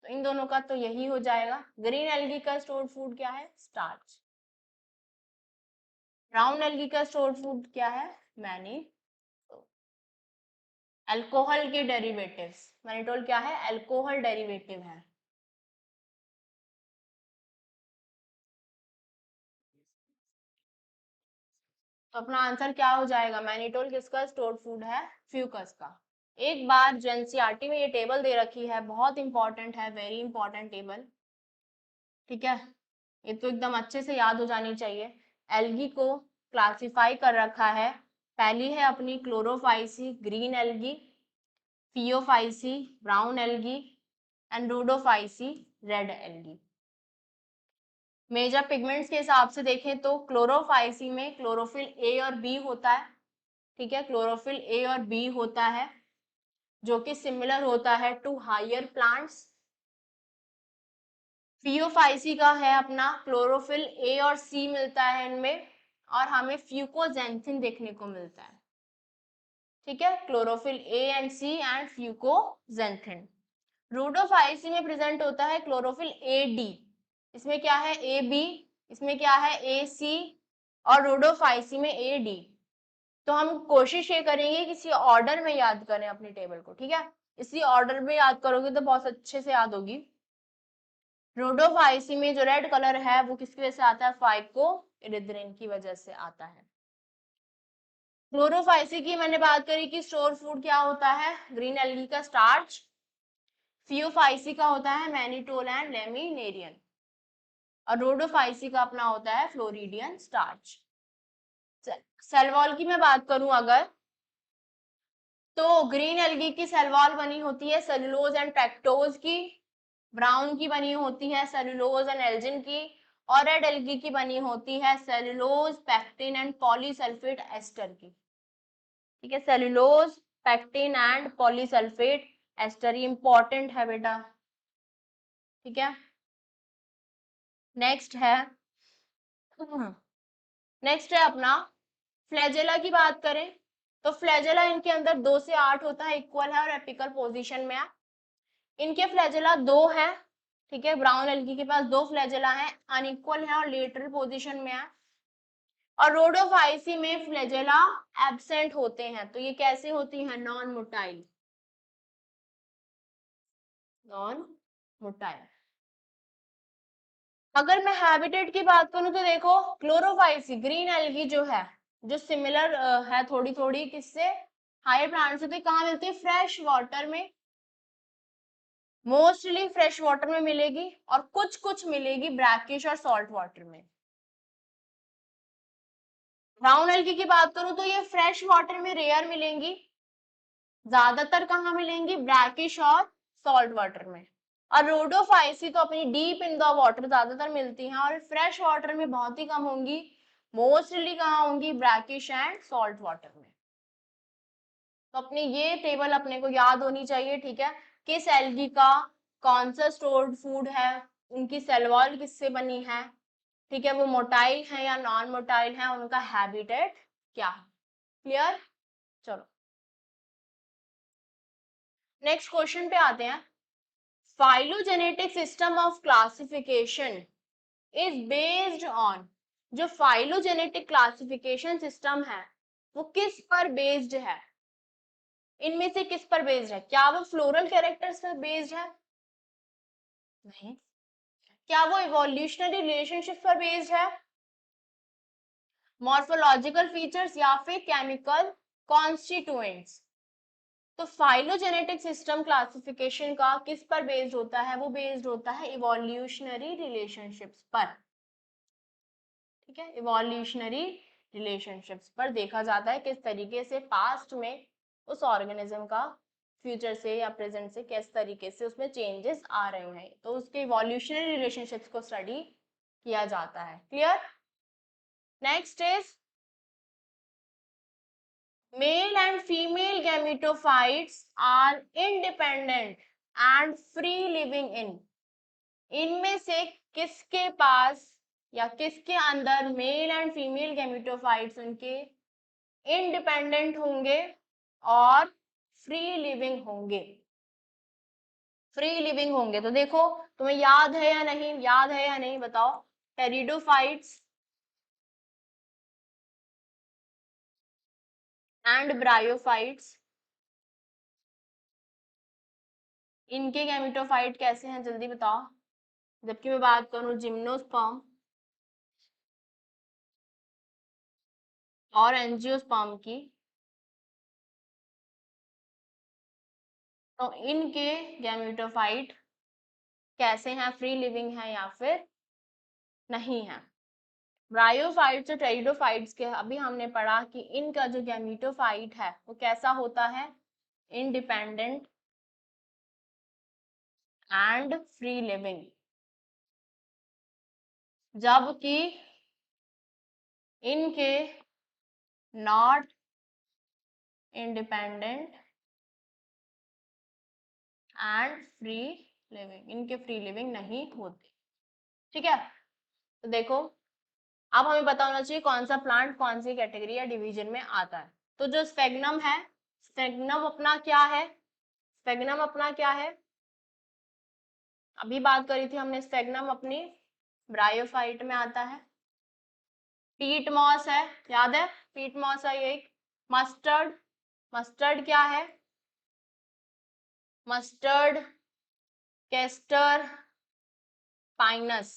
तो इन दोनों का तो यही हो जाएगा। ग्रीन एल्गी का स्टोर फूड क्या है, स्टार्च। ब्राउन एल्गी का स्टोर फूड क्या है, मैनी अल्कोहल के डेरिवेटिव्स, मैनिटोल क्या है, अल्कोहल डेरिवेटिव है। तो अपना आंसर क्या हो जाएगा, मैनिटोल किसका स्टोर फूड है, फ्यूकस का। एक बार जो एनसीईआरटी में ये टेबल दे रखी है, बहुत इंपॉर्टेंट है, वेरी इंपॉर्टेंट टेबल। ठीक है, ये तो एकदम अच्छे से याद हो जानी चाहिए। एल्गी को क्लासिफाई कर रखा है, पहली है अपनी Chlorophyceae green algae, Phaeophyceae brown algae, and Rhodophyceae red algae. Major pigments के हिसाब से देखें तो क्लोरोफाइसी में क्लोरोफिल ए और बी होता है। ठीक है, क्लोरोफिल ए और बी होता है, जो कि सिमिलर होता है टू हायर प्लांट्स। फियोफाइसी का है अपना क्लोरोफिल ए और सी मिलता है इनमें, और हमें फ्यूकोजेंथिन देखने को मिलता है। ठीक है, chlorophyll a and c and fucoxanthin. Rhodophyceae में प्रेजेंट होता है क्लोरोफिल ए डी, इसमें क्या है ए बी, इसमें क्या है ए सी, और रोडोफाइसी में ए डी। तो हम कोशिश ये करेंगे किसी ऑर्डर में याद करें अपनी टेबल को। ठीक है, इसी ऑर्डर में याद करोगे तो बहुत अच्छे से याद होगी। रोडोफाइसी में जो रेड कलर है वो किसकी वजह से आता है, फाइकोइरिथ्रिन की वजह से आता है। क्लोरोफाइसी की मैंने बात करी कि स्टोर फूड क्या होता है, ग्रीन एल्गी का स्टार्च। फियोफाइसी का होता है मैनीटोल एंड लेमिनेरियन, और रोडोफाइसी का अपना होता है फ्लोरिडियन स्टार्च। सेल वॉल की मैं बात करूं अगर, तो ग्रीन एल्गी की सेल वॉल बनी होती है सेलुलोज एंड पेक्टोज की, ब्राउन की बनी होती है सेलुलोज एंड एल्जिन की, और रेड एल्गी की बनी होती है cellulose pectin and polysulphate ester की। ठीक है, cellulose pectin and polysulphate ester, ये इंपॉर्टेंट है बेटा। ठीक है, नेक्स्ट है, नेक्स्ट है अपना फ्लैजेला की बात करें तो फ्लैजेला इनके अंदर 2 से 8 होता है, इक्वल है और एपिकल पोजीशन में है। इनके फ्लैजेला दो है, ठीक है, ब्राउन एल्गी के पास दो फ्लैजेला है, अनइक्वल है और लेटरल पोजीशन में है। और रोडोफाइसी में फ्लैजेला एब्सेंट होते हैं, तो ये कैसे होती हैं, नॉन मोटाइल, नॉन मोटाइल। अगर मैं हैबिटेट की बात करूं तो देखो क्लोरोफाइसी ग्रीन एल्गी जो है, जो सिमिलर है थोड़ी थोड़ी किससे, हायर प्लांट से, तो कहाँ मिलती है, फ्रेश वाटर में, मोस्टली फ्रेश वाटर में मिलेगी और कुछ कुछ मिलेगी ब्रैकिश और सॉल्ट वाटर में। ब्राउन एल्गी की बात करूं तो ये फ्रेश वाटर में रेयर मिलेंगी, ज्यादातर कहाँ मिलेंगी, ब्रैकिश और सॉल्ट वाटर में। और रोडोफाइसी तो अपनी डीप इन द वाटर ज्यादातर मिलती हैं और फ्रेश वाटर में बहुत ही कम होंगी, मोस्टली कहाँ होंगी, ब्रैकिश एंड सॉल्ट वाटर में। तो अपनी ये टेबल अपने को याद होनी चाहिए, ठीक है, किस एल्गी का कौन सा स्टोर्ड फूड है, उनकी सेल वॉल किससे बनी है, ठीक है, वो मोटाइल है या नॉन मोटाइल है, उनका हैबिटेट क्या है। क्लियर, चलो नेक्स्ट क्वेश्चन पे आते हैं। Phylogenetic system of classification is based on, जो फाइलोजेनेटिक क्लासिफिकेशन सिस्टम है वो किस पर बेस्ड है, इनमें से किस पर बेस्ड है, क्या वो फ्लोरल कैरेक्टर्स पर बेस्ड है, नहीं, क्या वो इवोल्यूशनरी रिलेशनशिप पर बेस्ड है, मॉर्फोलॉजिकल फीचर्स या फिर केमिकल कॉन्स्टिट्यूएंट्स। तो फाइलोजेनेटिक सिस्टम क्लासिफिकेशन का किस पर बेस्ड होता है, वो बेस्ड होता है इवोल्यूशनरी रिलेशनशिप्स पर, ठीक है, इवोल्यूशनरी रिलेशनशिप्स पर देखा जाता है किस तरीके से पास्ट में उस ऑर्गेनिज्म का फ्यूचर से या प्रेजेंट से किस तरीके से उसमें चेंजेस आ रहे हैं, तो उसके इवोल्यूशनरी रिलेशनशिप्स को स्टडी किया जाता है। Clear, next is male and female gametophytes are independent and free living in, इनमें से किसके पास या किसके अंदर मेल एंड फीमेल गैमेटोफाइट्स उनके इंडिपेंडेंट होंगे और फ्री लिविंग होंगे, फ्री लिविंग होंगे। तो देखो तुम्हें याद है या नहीं, याद है या नहीं बताओ, टेरिडोफाइट्स एंड ब्रायोफाइट्स, इनके गैमेटोफाइट कैसे हैं जल्दी बताओ। जबकि मैं बात करूं जिम्नोस्पर्म और एंजियोस्पर्म की, तो इनके गैमेटोफाइट कैसे हैं, फ्री लिविंग है या फिर नहीं है। ब्रायोफाइट्स और टेरिडोफाइट्स के अभी हमने पढ़ा कि इनका जो गैमेटोफाइट है वो कैसा होता है, इंडिपेंडेंट एंड फ्री लिविंग, जबकि इनके not independent and free living, इनके फ्री लिविंग नहीं होते, ठीक है। तो देखो अब हमें पता होना चाहिए कौन सा प्लांट कौन सी कैटेगरी या डिवीजन में आता है। तो जो स्फेग्नम है, स्फेग्नम अपना क्या है, स्फेग्नम अपना क्या है, अभी बात करी थी हमने, स्फेग्नम अपनी ब्रायोफाइट में आता है। पीट मॉस है, याद है, पीट मॉस है ये एक। मस्टर्ड, मस्टर्ड क्या है, मस्टर्ड, कैस्टर, पाइनस।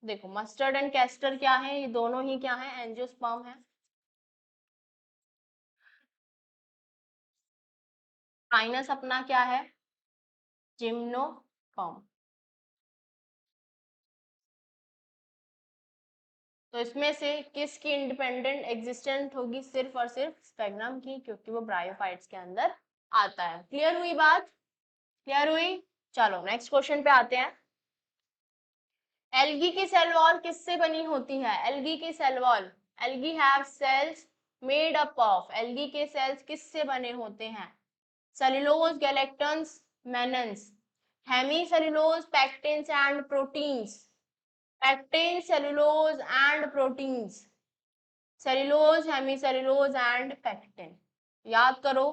देखो मस्टर्ड एंड कैस्टर क्या है, ये दोनों ही क्या है, एंजियोस्पर्म है। पाइनस अपना क्या है, जिम्नोस्पर्म। तो इसमें से किसकी इंडिपेंडेंट एग्जिस्टेंट होगी, सिर्फ और सिर्फ स्फेग्नम की, क्योंकि वो ब्रायोफाइट्स के अंदर आता है। क्लियर हुई बात, क्लियर हुई, चलो नेक्स्ट क्वेश्चन पे आते हैं। एल्गी की सेल वॉल किससे बनी होती है, एल्गी की cell wall, algae have cells made up of, algae के सेल्स किससे बने होते हैं, cellulose, galactans, mannans, hemicellulose, pectins and proteins, pectin, cellulose and proteins, cellulose, hemicellulose and pectin. याद करो,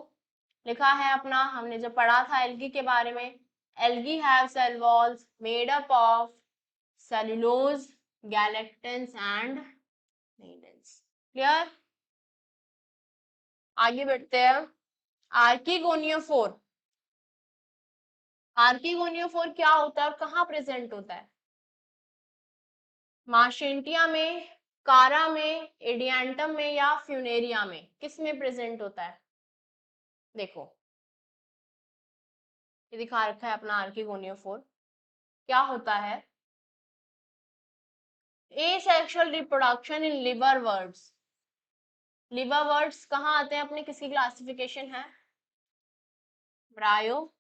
लिखा है अपना, हमने जब पढ़ा था एल्गी के बारे में, Algae have cell walls made up of cellulose, galactans and lignins. Clear? आगे बढ़ते हैं। आर्किगोनियोफोर। आर्किगोनियोफोर क्या होता है और कहाँ प्रेजेंट होता है? मार्शेंटिया में, कारा में, एडियांटम में या फ्यूनेरिया में? किस में प्रेजेंट होता है? देखो ये दिखा रखा है अपना आर्किगोनियोफोर। क्या होता है? Asexual reproduction in लिवरवर्ट्स। लिवरवर्ट्स कहाँ आते हैं अपने, किसकी क्लासिफिकेशन है? ब्रायोफाइटा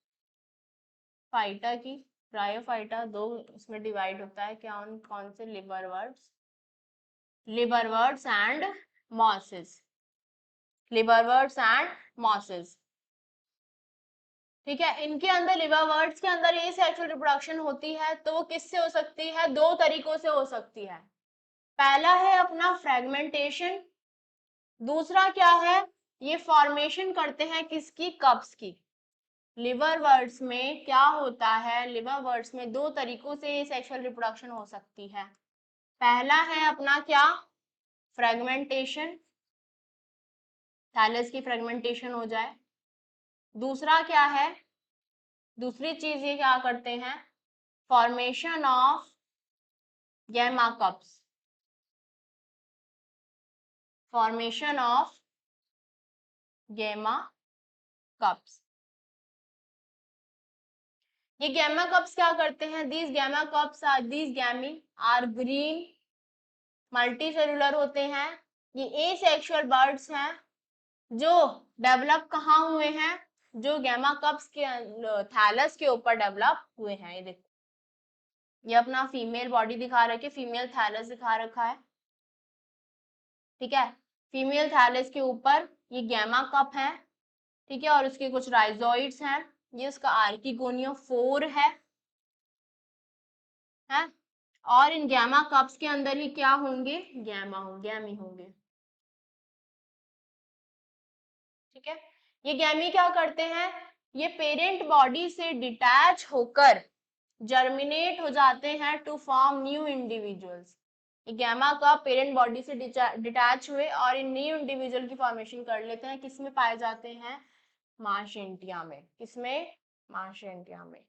की। ब्रायोफाइटा दो उसमें डिवाइड होता है, क्या कौन से? लिवरवर्ट्स, लिवरवर्ट्स एंड मॉसेस। लिवरवर्ट्स एंड मॉसेस, ठीक है। इनके अंदर, लिवरवर्ट्स के अंदर ये सेक्सुअल रिप्रोडक्शन होती है, तो वो किससे हो सकती है? दो तरीकों से हो सकती है। पहला है अपना फ्रेगमेंटेशन, दूसरा क्या है? ये फॉर्मेशन करते हैं किसकी? कप्स की। लिवरवर्ट्स में क्या होता है? लिवरवर्ट्स में दो तरीकों से सेक्सुअल रिप्रोडक्शन हो सकती है। पहला है अपना क्या? फ्रेगमेंटेशन, थैलस की फ्रेगमेंटेशन हो जाए। दूसरा क्या है? दूसरी चीज ये क्या करते हैं? Formation of gemma cups. Formation of gemma cups. ये गैमा कप्स क्या करते हैं? These gemma cups are, these gemmae are green, multicellular होते हैं। ये एसेक्सुअल बर्ड्स हैं जो डेवलप कहाँ हुए हैं? जो गैमा कप्स के थैलस के ऊपर डेवलप हुए हैं। ये देखो, ये अपना फीमेल बॉडी दिखा रखी है, फीमेल थैलस दिखा रखा है, ठीक है। फीमेल थैलस के ऊपर ये गैमा कप है, ठीक है, और उसके कुछ राइजोइड्स हैं। ये उसका आर्किगोनियोफोर है। और इन गैमा कप्स के अंदर ही क्या होंगे? गैमी होंगे, ठीक है। ये गैमी क्या करते हैं? ये पेरेंट बॉडी से डिटैच होकर जर्मिनेट हो जाते हैं टू फॉर्म न्यू इंडिविजुअल्स। ये गैमा कप पेरेंट बॉडी से डिटैच हुए और इन न्यू इंडिविजुअल की फॉर्मेशन कर लेते हैं। किसमें पाए जाते हैं? मार्शेंटिया में। किसमें? मार्शेंटिया में।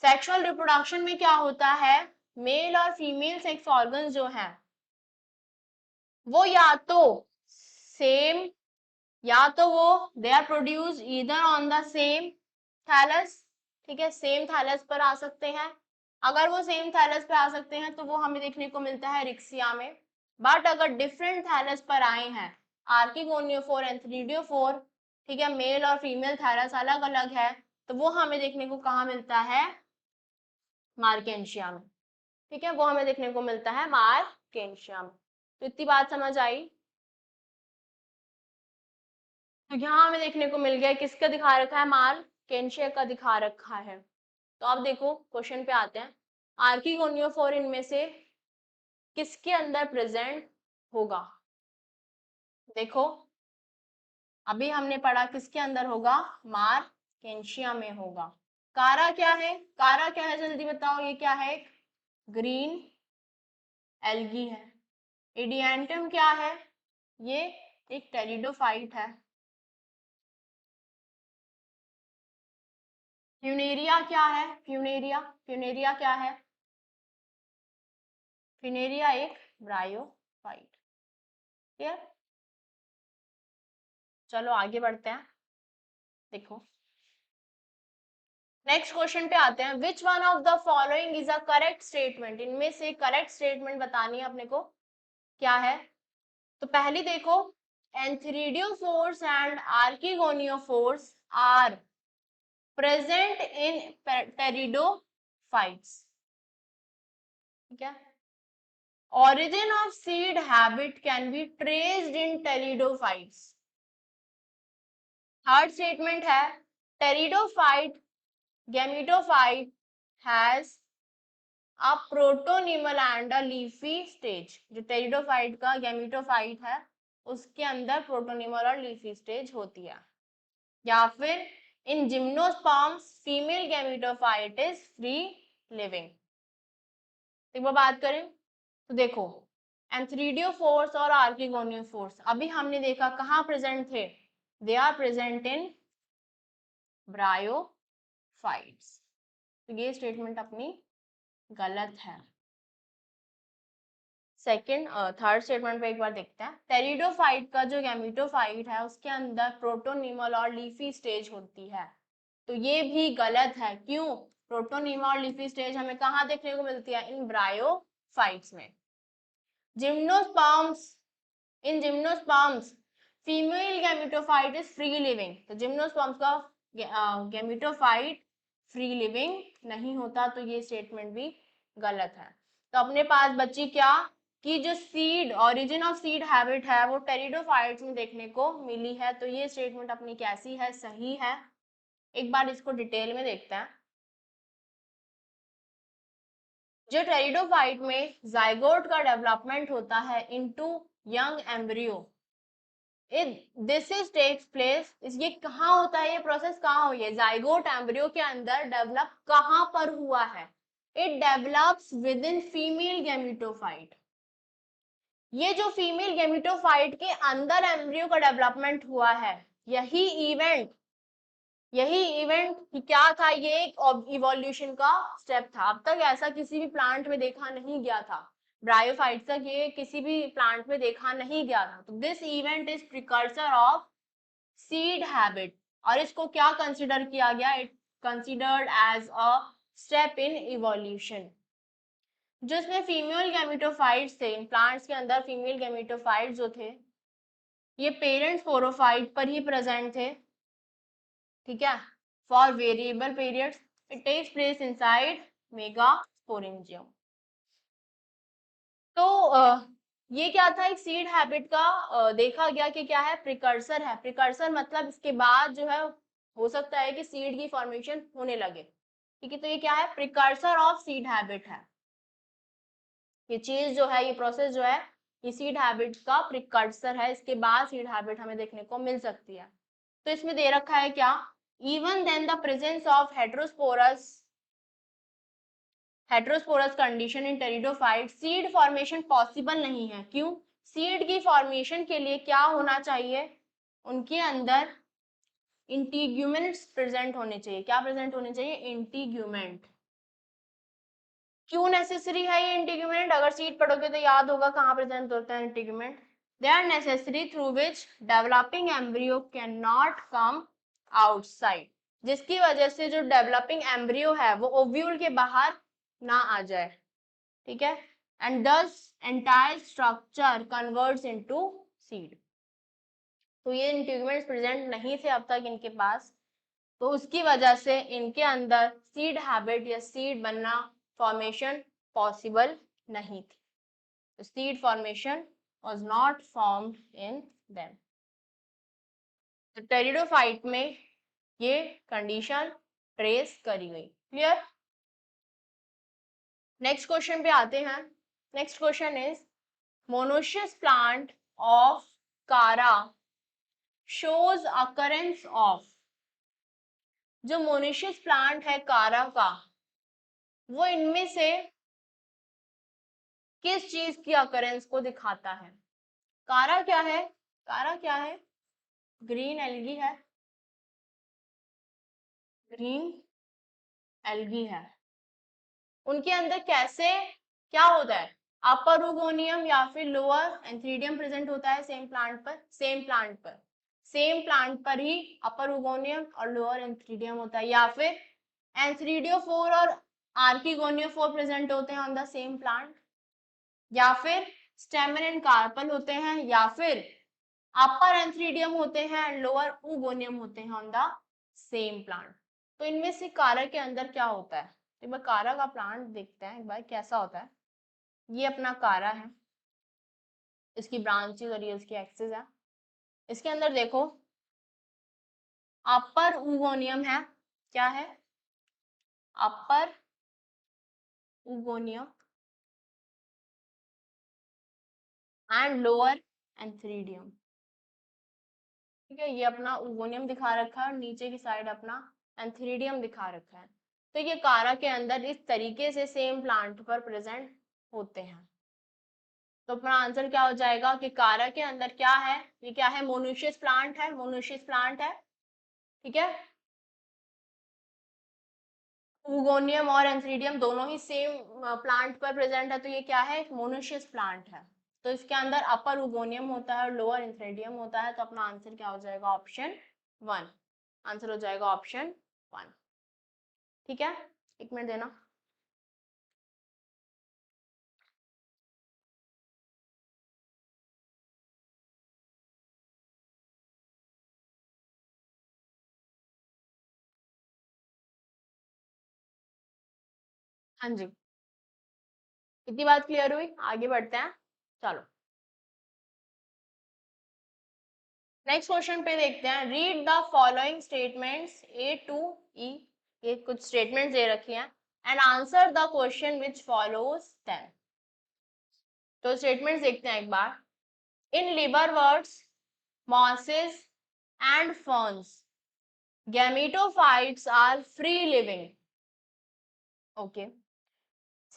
सेक्सुअल रिप्रोडक्शन में क्या होता है? मेल और फीमेल सेक्स ऑर्गन जो हैं वो या तो सेम, या तो वो they are produce either on the same thallus, ठीक है, सेम थैलस पर आ सकते हैं। अगर वो सेम थैलस पे आ सकते हैं तो वो हमें देखने को मिलता है रिक्सिया में। बट अगर डिफरेंट थैलस पर आए हैं, आर्किगोनियोफोर एंड थ्रीडियोफोर, ठीक है, मेल और फीमेल थैलस अलग अलग है, तो वो हमें देखने को कहाँ मिलता है? मार्केंशिया में, ठीक है, वो हमें देखने को मिलता है मार्केंशिया में। तो इतनी बात समझ आई? तो यहाँ हमें देखने को मिल गया किसका दिखा रखा है? मार्केंशिया का दिखा रखा है। तो अब देखो क्वेश्चन पे आते हैं। आर्किगोनियोफोर इनमें से किसके अंदर प्रेजेंट होगा? देखो अभी हमने पढ़ा किसके अंदर होगा? मार्केंशिया में होगा। कारा क्या है? कारा क्या है जल्दी बताओ, ये क्या है? ग्रीन एल्गी है। इडियांटम क्या है? ये एक टेरिडोफाइट है। फ्यूनेरिया क्या है? फ्यूनेरिया, फ्यूनेरिया क्या है? फ्यूनेरिया एक ब्रायोफाइट। क्लियर? चलो आगे बढ़ते हैं। देखो नेक्स्ट क्वेश्चन पे आते हैं। Which one of the following is a correct statement? इनमें से करेक्ट स्टेटमेंट बतानी है अपने को। क्या है? तो पहली देखो, antheridiophores and archegoniophores are present in pteridophytes, ठीक है। Origin of seed habit can be traced in pteridophytes. Third statement है, pteridophyte gametophyte has a protonemal and a leafy stage. जो टेरिडोफाइट का गैमेटोफाइट है उसके अंदर प्रोटोनिमल और लीफी स्टेज होती है। या फिर इन gymnosperms female gametophyte is free living. एक बार बात करें तो देखो, एंथ्रीडियोफोर्स और आर्किगोनियोफोर्स अभी हमने देखा कहाँ प्रेजेंट थे, they are present in bryophytes. तो ये स्टेटमेंट अपनी गलत है। सेकेंड थर्ड स्टेटमेंट पे एक बार देखते हैं। टेरिडोफाइट का जो गैमेटोफाइट है उसके अंदर प्रोटोनिमल और लीफी स्टेज होती है, तो ये भी गलत है। क्यों? प्रोटोनिमा और लीफी स्टेज हमें कहाँ देखने को मिलती है? इन ब्रायोफाइट्स में। Gymnosperms, in gymnosperms female gametophyte is free living, तो जिम्नोस्पर्म्स का गैमेटोफाइट फ्री लिविंग नहीं होता, तो ये स्टेटमेंट भी गलत है। तो अपने पास बची क्या कि जो seed, origin of seed habit है वो टेरिडोफाइट्स में देखने को मिली है, तो ये स्टेटमेंट अपनी कैसी है? सही है। एक बार इसको डिटेल में देखते हैं। जो टेरिडोफाइट में जाइगोट का डेवलपमेंट होता है into young embryo, this is takes place, ये कहाँ होता है? ये प्रोसेस कहाँ हुई है? जाइगोट एम्ब्रियो के अंदर डेवलप कहाँ पर हुआ है? It develops with in female gametophyte. ये जो फीमेल गैमेटोफाइट के अंदर एम्ब्रियो का डेवलपमेंट हुआ है, यही इवेंट क्या था? ये एक इवोल्यूशन का स्टेप था। अब तक ऐसा किसी भी प्लांट में देखा नहीं गया था, ब्रायोफाइट तक ये किसी भी प्लांट में देखा नहीं गया था। तो this event is precursor of seed habit, और इसको क्या कंसिडर किया गया? It considered as a step in evolution. जिसमें फीमेल गैमेटोफाइट्स थे, इन प्लांट्स के अंदर फीमेल गैमेटोफाइट्स जो थे ये पेरेंट स्पोरोफाइट पर ही प्रेजेंट थे, ठीक है, for variable periods. It takes place inside megasporangium. तो ये क्या था? एक सीड हैबिट का देखा गया कि क्या है? प्रिकर्सर है। प्रिकर्सर मतलब इसके बाद जो है हो सकता है कि सीड की फॉर्मेशन होने लगे, ठीक है। तो ये क्या है? प्रिकर्सर ऑफ सीड हैबिट है। ये चीज जो है, ये प्रोसेस जो है, ये सीड हैबिट का प्रिकर्सर है। इसके बाद सीड हैबिट हमें देखने को मिल सकती है। तो इसमें दे रखा है क्या? Even then the presence of heterosporous condition in pteridophyte, seed formation possible नहीं है। क्यों? सीड की फॉर्मेशन के लिए क्या होना चाहिए? उनके अंदर इंटीग्यूमेंट्स प्रेजेंट होने चाहिए। क्या प्रेजेंट होने चाहिए? इंटीग्यूमेंट। क्यों नेसेसरी है ये इंटीग्यूमेंट? अगर सीड पढ़ोगे तो याद होगा कहाँ प्रेजेंट होता है integument. They are necessary through which developing embryo can not come outside, जिसकी वजह से जो डेवलपिंग एम्ब्रियो है वो ओव्यूल के बाहर ना आ जाए, ठीक है। एंड दस entire structure converts into seed. तो ये इंटीग्यूमेंट्स प्रेजेंट नहीं थे अब तक इनके पास, तो उसकी वजह से इनके अंदर सीड हैबिट या सीड बनना, फॉर्मेशन पॉसिबल नहीं थी। तो seed formation was not formed in them. तो टेरिडोफाइट में ये कंडीशन ट्रेस करी गई। क्लियर? नेक्स्ट क्वेश्चन पे आते हैं। Next question is monoecious plant of कारा शोज अकरेंस ऑफ। जो मोनोशियस प्लांट है कारा का, वो इनमें से किस चीज की अकरेंस को दिखाता है? कारा क्या है? कारा क्या है? ग्रीन एल्गी है, ग्रीन एल्गी है। उनके अंदर कैसे क्या होता है? अपर उगोनियम या फिर लोअर एंथ्रीडियम प्रेजेंट होता है सेम प्लांट पर ही अपर उगोनियम और लोअर एंथ्रीडियम होता है, या फिर एंथ्रीडियोफोर और आर्किगोनियोफोर प्रेजेंट होते हैं ऑन द सेम प्लांट, या फिर स्टेमन एंड कार्पल होते हैं, या फिर अपर एंथ्रीडियम होते हैं एंड लोअर उगोनियम होते हैं ऑन द सेम प्लांट। तो इनमें से कारा के अंदर क्या होता है? एक बार कारा का प्लांट देखते हैं एक बार कैसा होता है। ये अपना कारा है, इसकी ब्रांचेस और ये इसकी एक्सिस है। इसके अंदर देखो अपर उगोनियम है, क्या है? अपर उगोनियम एंड लोअर एंथ्रीडियम। ठीक है, ये अपना उगोनियम दिखा रखा है और नीचे की साइड अपना एंथीरिडियम दिखा रखा है। तो ये कारा के अंदर इस तरीके से सेम प्लांट पर प्रेजेंट होते हैं। तो अपना आंसर क्या हो जाएगा कि कारा के अंदर क्या है, ये क्या है, मोनोशियस प्लांट है, मोनोशियस प्लांट है। ठीक है, उगोनियम और एंथीरिडियम दोनों ही सेम प्लांट पर प्रेजेंट है, तो ये क्या है, मोनोशियस प्लांट है। तो इसके अंदर अपर उगोनियम होता है और लोअर एंथीरिडियम होता है। तो अपना आंसर क्या हो जाएगा, ऑप्शन 1। आंसर हो जाएगा ऑप्शन 1। ठीक है, 1 मिनट देना। हाँ जी, इतनी बात क्लियर हुई, आगे बढ़ते हैं। चलो नेक्स्ट क्वेश्चन पे देखते हैं। Read the following statements A to E. ये कुछ स्टेटमेंट्स दे रखी हैं and answer the question which follows them. तो स्टेटमेंट्स देखते हैं एक बार। In liverworts, mosses and ferns, gametophytes are free living. Okay.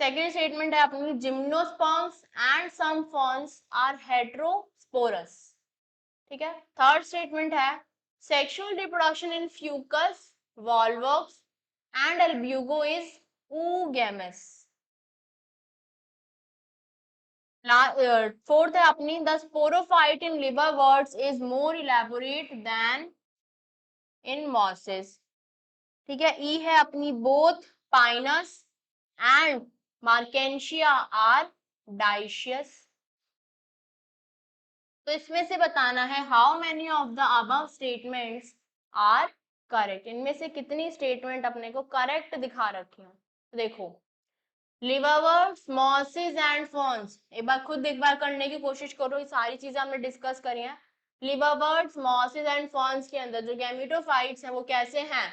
Second statement है अपनी, gymnosperms and some ferns are heterosporous. ठीक है। थर्ड स्टेटमेंट है, sexual reproduction in Fucus, Volvox and Albugo is oogamous. Fourth है अपनी, the sporophyte in liverworts is more elaborate than in mosses. ठीक है। E है अपनी, both Pinus and Marchantia are dioecious. तो इसमें से बताना है how many of the above statements are correct. इनमें से कितनी स्टेटमेंट अपने को करेक्ट दिखा रखी है। तो देखो, लिवरवर्ट्स, मॉसेस एंड फर्न्स, एक बार करने की कोशिश करो। ये सारी चीजें हमने डिस्कस करी हैं। लिवरवर्ट्स, मॉसेस एंड फर्न्स के अंदर जो गैमेटोफाइट्स हैं वो कैसे हैं,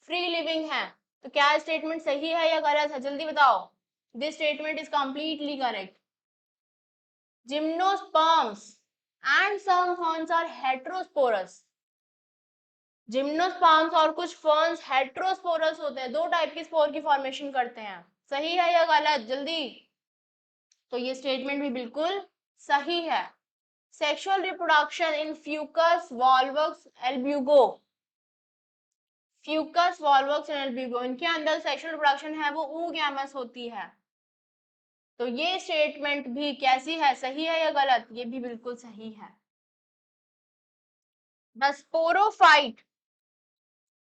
फ्री लिविंग है। तो क्या स्टेटमेंट सही है या गलत है, जल्दी बताओ। This statement is completely correct. Gymnosperms and some ferns are heterosporous. Gymnosperms और कुछ फर्न्स हेटेरोस्पोरस होते हैं, दो टाइप के स्पोर की फॉर्मेशन करते हैं। सही है या गलत, जल्दी। तो ये स्टेटमेंट भी बिल्कुल सही है। Sexual reproduction in Fucus, Volvox, Albugo, Fucus, Volvox and Albugo, इनके अंदर सेक्सुअल रिप्रोडक्शन है वो oogamous होती है। तो ये स्टेटमेंट भी कैसी है, सही है या गलत, ये भी बिल्कुल सही है। The sporophyte,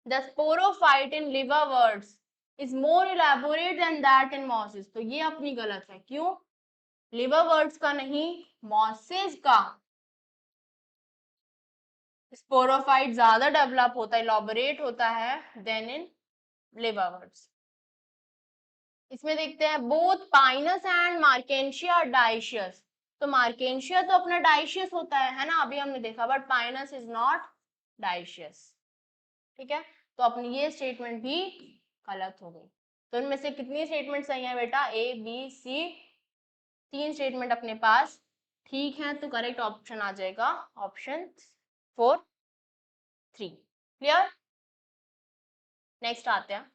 the sporophyte in liverworts is more elaborate than that in mosses. तो ये अपनी गलत है। क्यों, liverworts का नहीं, mosses का स्पोरोफाइट ज्यादा डेवलप होता है, इलॉबरेट होता है देन इन liverworts। इसमें देखते हैं, both Pinus and Marchantia dioecious. तो मार्केंशिया तो अपना डाइशियस होता है ना, अभी हमने देखा, but Pinus is not dioecious. ठीक है, तो अपनी ये स्टेटमेंट भी गलत हो गई। तो इनमें से कितनी स्टेटमेंट सही है बेटा, ए बी सी, 3 स्टेटमेंट अपने पास ठीक है। तो करेक्ट ऑप्शन आ जाएगा ऑप्शन 4 3। क्लियर। नेक्स्ट आते हैं।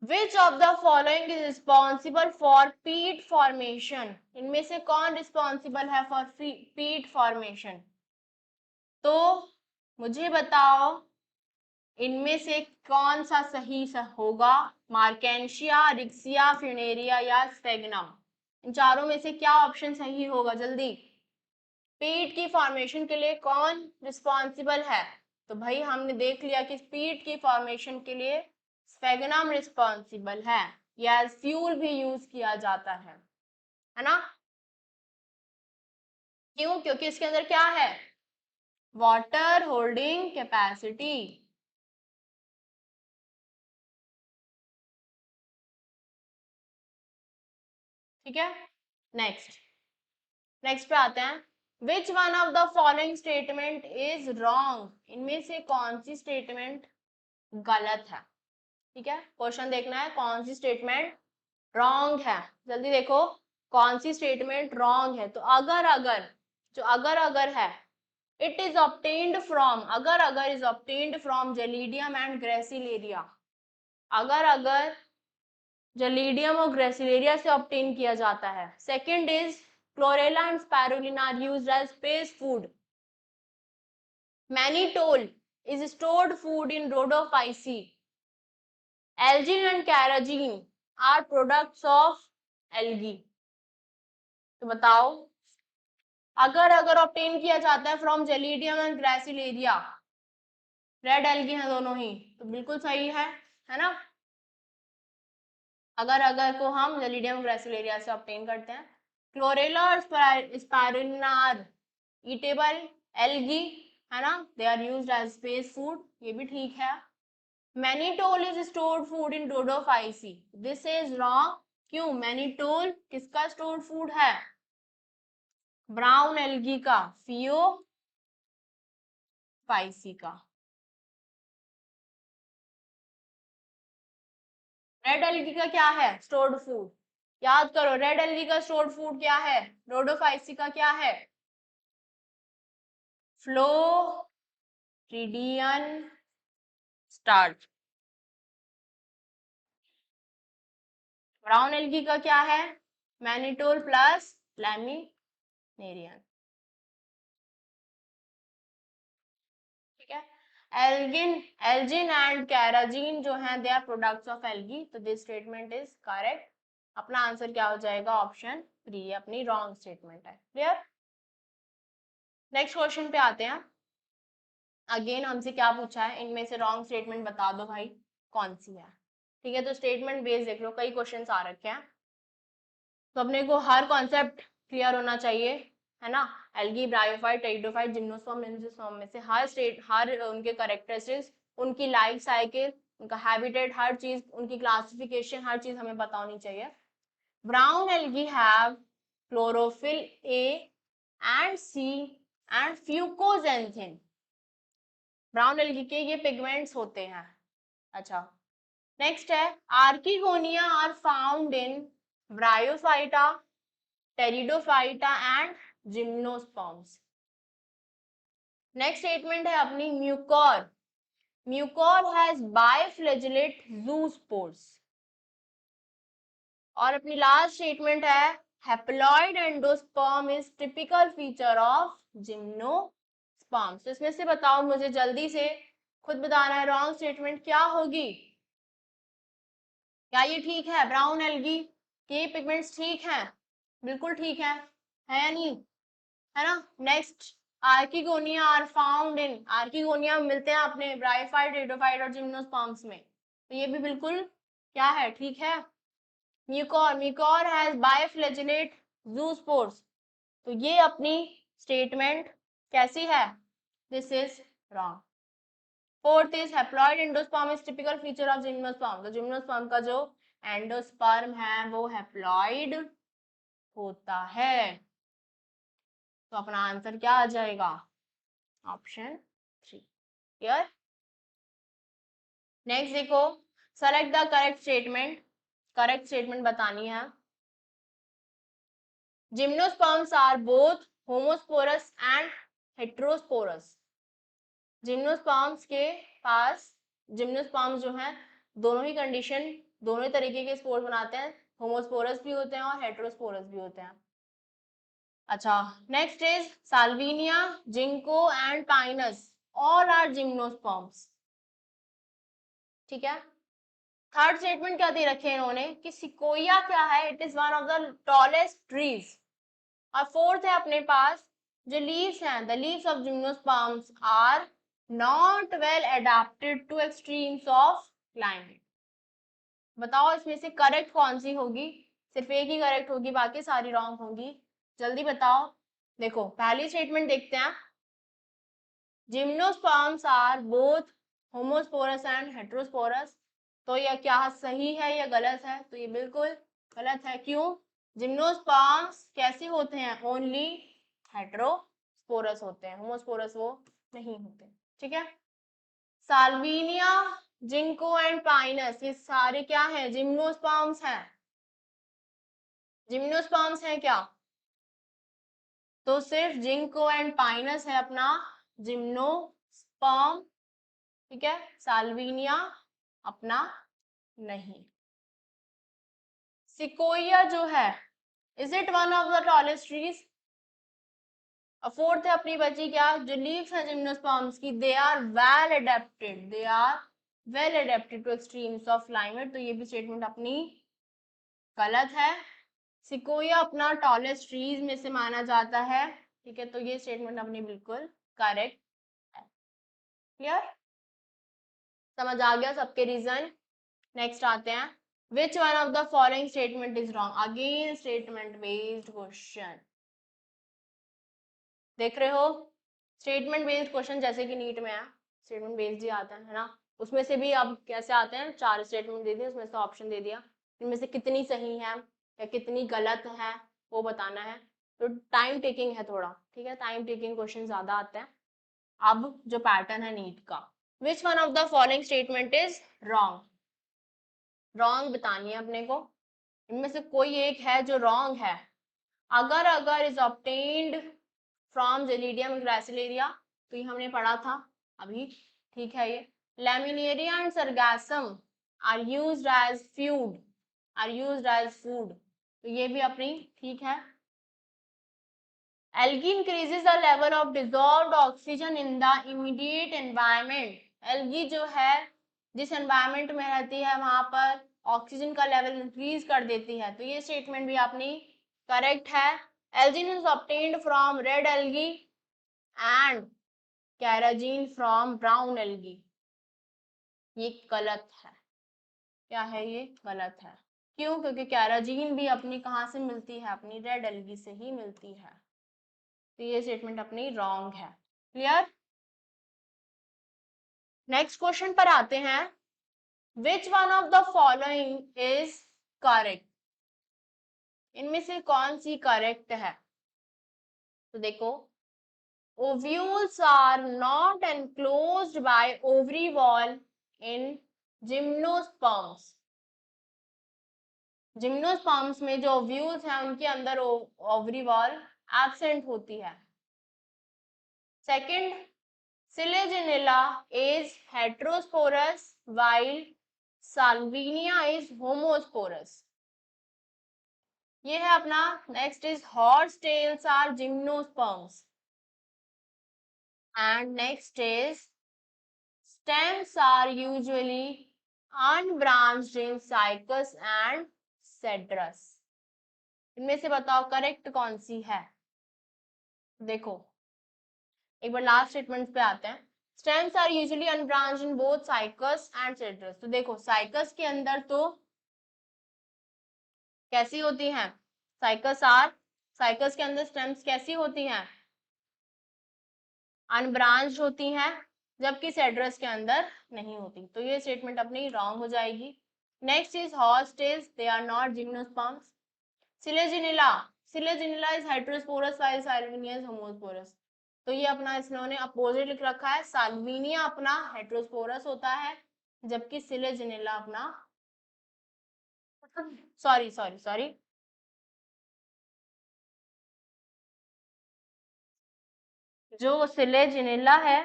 Which of the following is responsible for peat formation? इनमें से कौन रिस्पॉन्सिबल है फॉर peat formation? तो मुझे बताओ, इनमें से कौन सा सही होगा, मार्केंशिया, रिक्सिया, फ्यूनेरिया या स्फेगनम? इन चारों में से क्या ऑप्शन सही होगा, जल्दी। पीट की फॉर्मेशन के लिए कौन रिस्पॉन्सिबल है? तो भाई हमने देख लिया कि पीट की फॉर्मेशन के लिए स्फेगनम रिस्पॉन्सिबल है, या एज फ्यूल भी यूज किया जाता है ना। क्यों, क्योंकि इसके अंदर क्या है, वाटर होल्डिंग कैपेसिटी। ठीक है। नेक्स्ट पे आते हैं। Which one of the following statement is wrong? इनमें से कौन सी स्टेटमेंट गलत है? ठीक है, क्वेश्चन देखना है कौन सी स्टेटमेंट रॉन्ग है। जल्दी देखो, कौन सी स्टेटमेंट रॉन्ग है। तो अगर अगर, जो अगर अगर है, it is obtained from, agar is obtained from Gelidium and Gracilaria, agar Gelidium और ग्रेसिलेरिया से ऑब्टेन किया जाता है। Second is Chlorella and Spirulina are used as space food. Mannitol is stored food in rhodophyceae. Algin and carrageen are products of algae. तो बताओ, अगर obtain किया जाता है from Gelidium and gracilaria, red algae है दोनों ही, तो बिल्कुल सही है ना। अगर को हम जेलिडियम ग्रेसिलेरिया से ऑब्टेन करते हैं। क्लोरेला और स्पाइरुलिना आर ईटेबल एल्गी, है ना, they are used as space food, ये भी ठीक है। Mannitol is stored food in Rhodophyceae, this is wrong. क्यों? मैनीटोल किसका स्टोर्ड फूड है? ब्राउन एल्गी का, फियोफाइसी का। रेड एल्गी का क्या है स्टोर्ड फूड? याद करो, रेड एल्गी का स्टोर्ड फूड क्या है? डोडोफाइसी का क्या है? Floridean starch. ब्राउन एल्गी का क्या है? Mannitol plus laminarin. ठीक है। एल्जिन एंड कैराजीन जो है they are products of algae, तो दिस स्टेटमेंट इज करेक्ट। अपना आंसर क्या हो जाएगा? ऑप्शन 3 अपनी रॉन्ग स्टेटमेंट है। क्लियर? नेक्स्ट क्वेश्चन पे आते हैं। अगेन हमसे क्या पूछा है, इनमें से रॉन्ग स्टेटमेंट बता दो भाई कौन सी है। ठीक है, तो स्टेटमेंट बेस देख लो, कई क्वेश्चन आ रखे हैं, तो अपने को हर कॉन्सेप्ट क्लियर होना चाहिए, है ना। Algae, bryophyte, pteridophyte, gymnosperm, angiosperm में से हर उनके कैरेक्टरिस्टिक्स, उनकी लाइफ साइकिल, उनका हैबिटेट, हर चीज, उनकी क्लासिफिकेशन, हर चीज हमें पता होनी चाहिए। Brown algae have chlorophyll a and c and fucoxanthin. Brown algae के ये पिगमेंट्स होते हैं। अच्छा, नेक्स्ट है archegonia are found in bryophyta, pteridophyta and gymnosperms. Next statement है अपनी Mucor, Mucor has biflagellate zoospores. और अपनी लास्ट स्टेटमेंट है haploid endosperm is typical feature of gymnosperms. तो इसमें से बताओ मुझे जल्दी से, खुद बताना है रॉन्ग स्टेटमेंट क्या होगी। क्या ये ठीक है? ब्राउन एल्गी के पिगमेंट्स ठीक हैं? बिल्कुल ठीक है या नहीं? है ना। Next, archegonia are found in, archegonia मिलते हैं अपने ब्रायोफाइट, टेरिडोफाइट और जिम्नोस्पर्म्स में, तो ये भी बिल्कुल क्या है? ठीक है। म्यूकोर हैज बाइफ्लैजेलेट ज़ूस्पोर्स, तो ये अपनी स्टेटमेंट कैसी है? This is wrong. Fourth is haploid endosperm is typical feature of gymnosperm, तो जिम्नोस्पर्म का जो एंडोस्पर्म है वो हैप्लॉइड होता है, तो अपना आंसर क्या आ जाएगा? ऑप्शन 3। क्लियर? नेक्स्ट देखो, select the correct statement, correct statement बतानी है। Gymnosperms are both homosporous and heterosporous. Gymnosperms के पास, जिम्नोस्पर्म्स जो हैं दोनों ही कंडीशन, दोनों ही तरीके के स्पोर बनाते हैं, होमोस्पोरस भी होते हैं और हेटेरोस्पोरस भी होते हैं। अच्छा, next is Salvinia, Ginkgo and Pinus all are gymnosperms. ठीक है। थर्ड स्टेटमेंट क्या दे रखे हैं इन्होंने कि सिकोया क्या है? It is one of the tallest trees. और फोर्थ है अपने पास जो लीव्स हैं, the leaves of gymnosperms are not well adapted to extremes of climate. बताओ इसमें से करेक्ट कौन सी होगी? सिर्फ एक ही करेक्ट होगी, बाकी सारी रॉन्ग होगी। जल्दी बताओ। देखो पहली स्टेटमेंट देखते हैं, gymnosperms are both homosporous and heterosporous, तो यह क्या सही है या गलत है? तो ये बिल्कुल गलत है। क्यों? जिम्नोस्पर्म्स कैसे होते हैं? ओनली हेटेरोस्पोरस होते हैं, होमोस्पोरस वो नहीं होते। ठीक है। साल्विनिया, जिंको एंड पाइनस ये सारे क्या हैं? जिम्नोस्पर्म्स हैं। जिम्नोस्पर्म्स हैं क्या? तो सिर्फ जिंको एंड पाइनस है अपना जिम्नोस्पर्म, ठीक है, साल्विनिया अपना नहीं। सिकोया जो है, is it one of the tallest trees? Fourth है अपनी बची क्या, जो लीव्स है जिम्नोस्पर्म्स की, they are well adapted, they are well adapted to extremes of climate. तो ये भी स्टेटमेंट अपनी गलत है। सिकोया अपना टॉलेस्ट ट्रीज में से माना जाता है, ठीक है, तो ये स्टेटमेंट अपनी बिल्कुल करेक्ट है। क्लियर, समझ आ गया सबके रीजन? नेक्स्ट आते हैं, which one of the following statement is wrong? Again statement based question, देख रहे हो, स्टेटमेंट बेस्ड क्वेश्चन जैसे कि नीट में है स्टेटमेंट बेस्ड ही आता है ना, उसमें से भी अब कैसे आते हैं, 4 स्टेटमेंट दे दिए, उसमें से ऑप्शन दे दिया, इनमें से कितनी सही है या कितनी गलत है वो बताना है। तो टाइम टेकिंग है थोड़ा, ठीक है, टाइम टेकिंग क्वेश्चन ज्यादा आते हैं। अब जो पैटर्न है नीट का, which one of the following statement is wrong? Wrong बतानी है अपने को, इनमें से कोई एक है जो रॉन्ग है। Agar agar is obtained from Gelidium Gracilaria, तो ये हमने पढ़ा था अभी, ठीक है। ये Laminaria and Sargassum are used as food, are used as food, तो ये भी अपनी ठीक है। Algae increases the level of dissolved oxygen in the immediate environment, algae जो है जिस एनवायरनमेंट में रहती है वहां पर ऑक्सीजन का लेवल इंक्रीज कर देती है, तो ये स्टेटमेंट भी अपनी करेक्ट है। Algin is obtained from red algae and carrageenan from brown algae, ये गलत है। क्या है ये? गलत है। क्यों? क्योंकि कैराजीन भी अपनी कहाँ से मिलती है? अपनी रेड एल्गी से ही मिलती है, तो ये स्टेटमेंट अपनी रॉन्ग है। क्लियर, नेक्स्ट क्वेश्चन पर आते हैं, which one of the following is correct? इनमें से कौन सी करेक्ट है? तो देखो, ovules are not enclosed by ovary wall in gymnosperms, gymnosperms में जो ओव्यूल्स हैं उनके अंदर ओवरी वॉल एब्सेंट होती है। Second, Selaginella is heterosporous while Salvinia is homosporous, ये है अपना। Next is horsetails are gymnosperms, and next is stems are usually unbranched in cycas and cedrus। इनमें से बताओ करेक्ट कौन सी है? देखो एक बार लास्ट स्टेटमेंट पे आते हैं, stems are usually unbranched in both cycas and cedrus। तो देखो साइकस के अंदर तो कैसी होती हैं? साइकस के अंदर स्टेम्स कैसी होती हैं? अनब्रांच्ड होती हैं, जबकि सेड्रस के अंदर नहीं होती, तो ये स्टेटमेंट अपनी रॉन्ग हो जाएगी। Next is horsetails, they are not gymnosperms. Selaginella, Selaginella is heterosporous while Salvinia is homosporous, तो ये अपना इन्होंने अपोजिट लिख रखा है, साल्विनिया अपना हेट्रोस्पोरस होता है जबकि सिलेजिनिला अपना सॉरी सॉरी सॉरी जो सिलेजिनिला है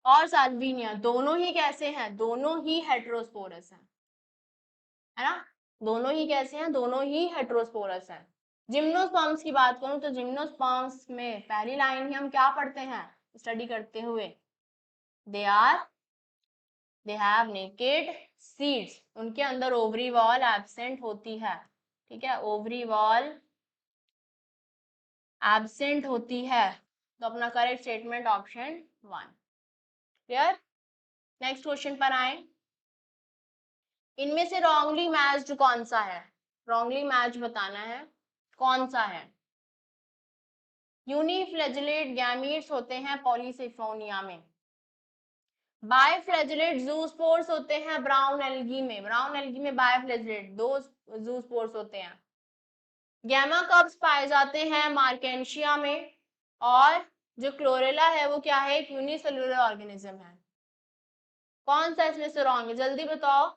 और साल्विनिया दोनों ही कैसे हैं? दोनों ही हेट्रोस्पोरस हैं, है ना, दोनों ही कैसे हैं? दोनों ही हेट्रोस्पोरस हैं। जिम्नोस्पर्म्स की बात करूं तो जिम्नोस्पर्म्स में पहली लाइन ही हम क्या पढ़ते हैं स्टडी करते हुए? दे हैव नेकेड सीड्स, उनके अंदर ओवरी वॉल एब्सेंट होती है, ठीक है, ओवरी वॉल एब्सेंट होती है, तो अपना correct statement option 1। Clear, next question पर आए, इनमें से रॉन्गली मैच्ड कौन सा है? रॉन्गली मैच बताना है कौन सा है। यूनिफ्लैजिलेट गैमीट्स होते हैं पॉलीसिफोनिया में, बायफ्लैजिलेट जूस्पोर्स होते हैं ब्राउन एल्गी में, ब्राउन एल्गी में बायफ्लैजिलेट 2 जूस्पोर्स होते हैं। गैमा कप्स पाए जाते हैं मार्केंशिया में, और जो क्लोरेला है वो क्या है? एक यूनिसेलुलर ऑर्गेनिज्म है। कौन सा इसमें से रॉन्ग है? जल्दी बताओ।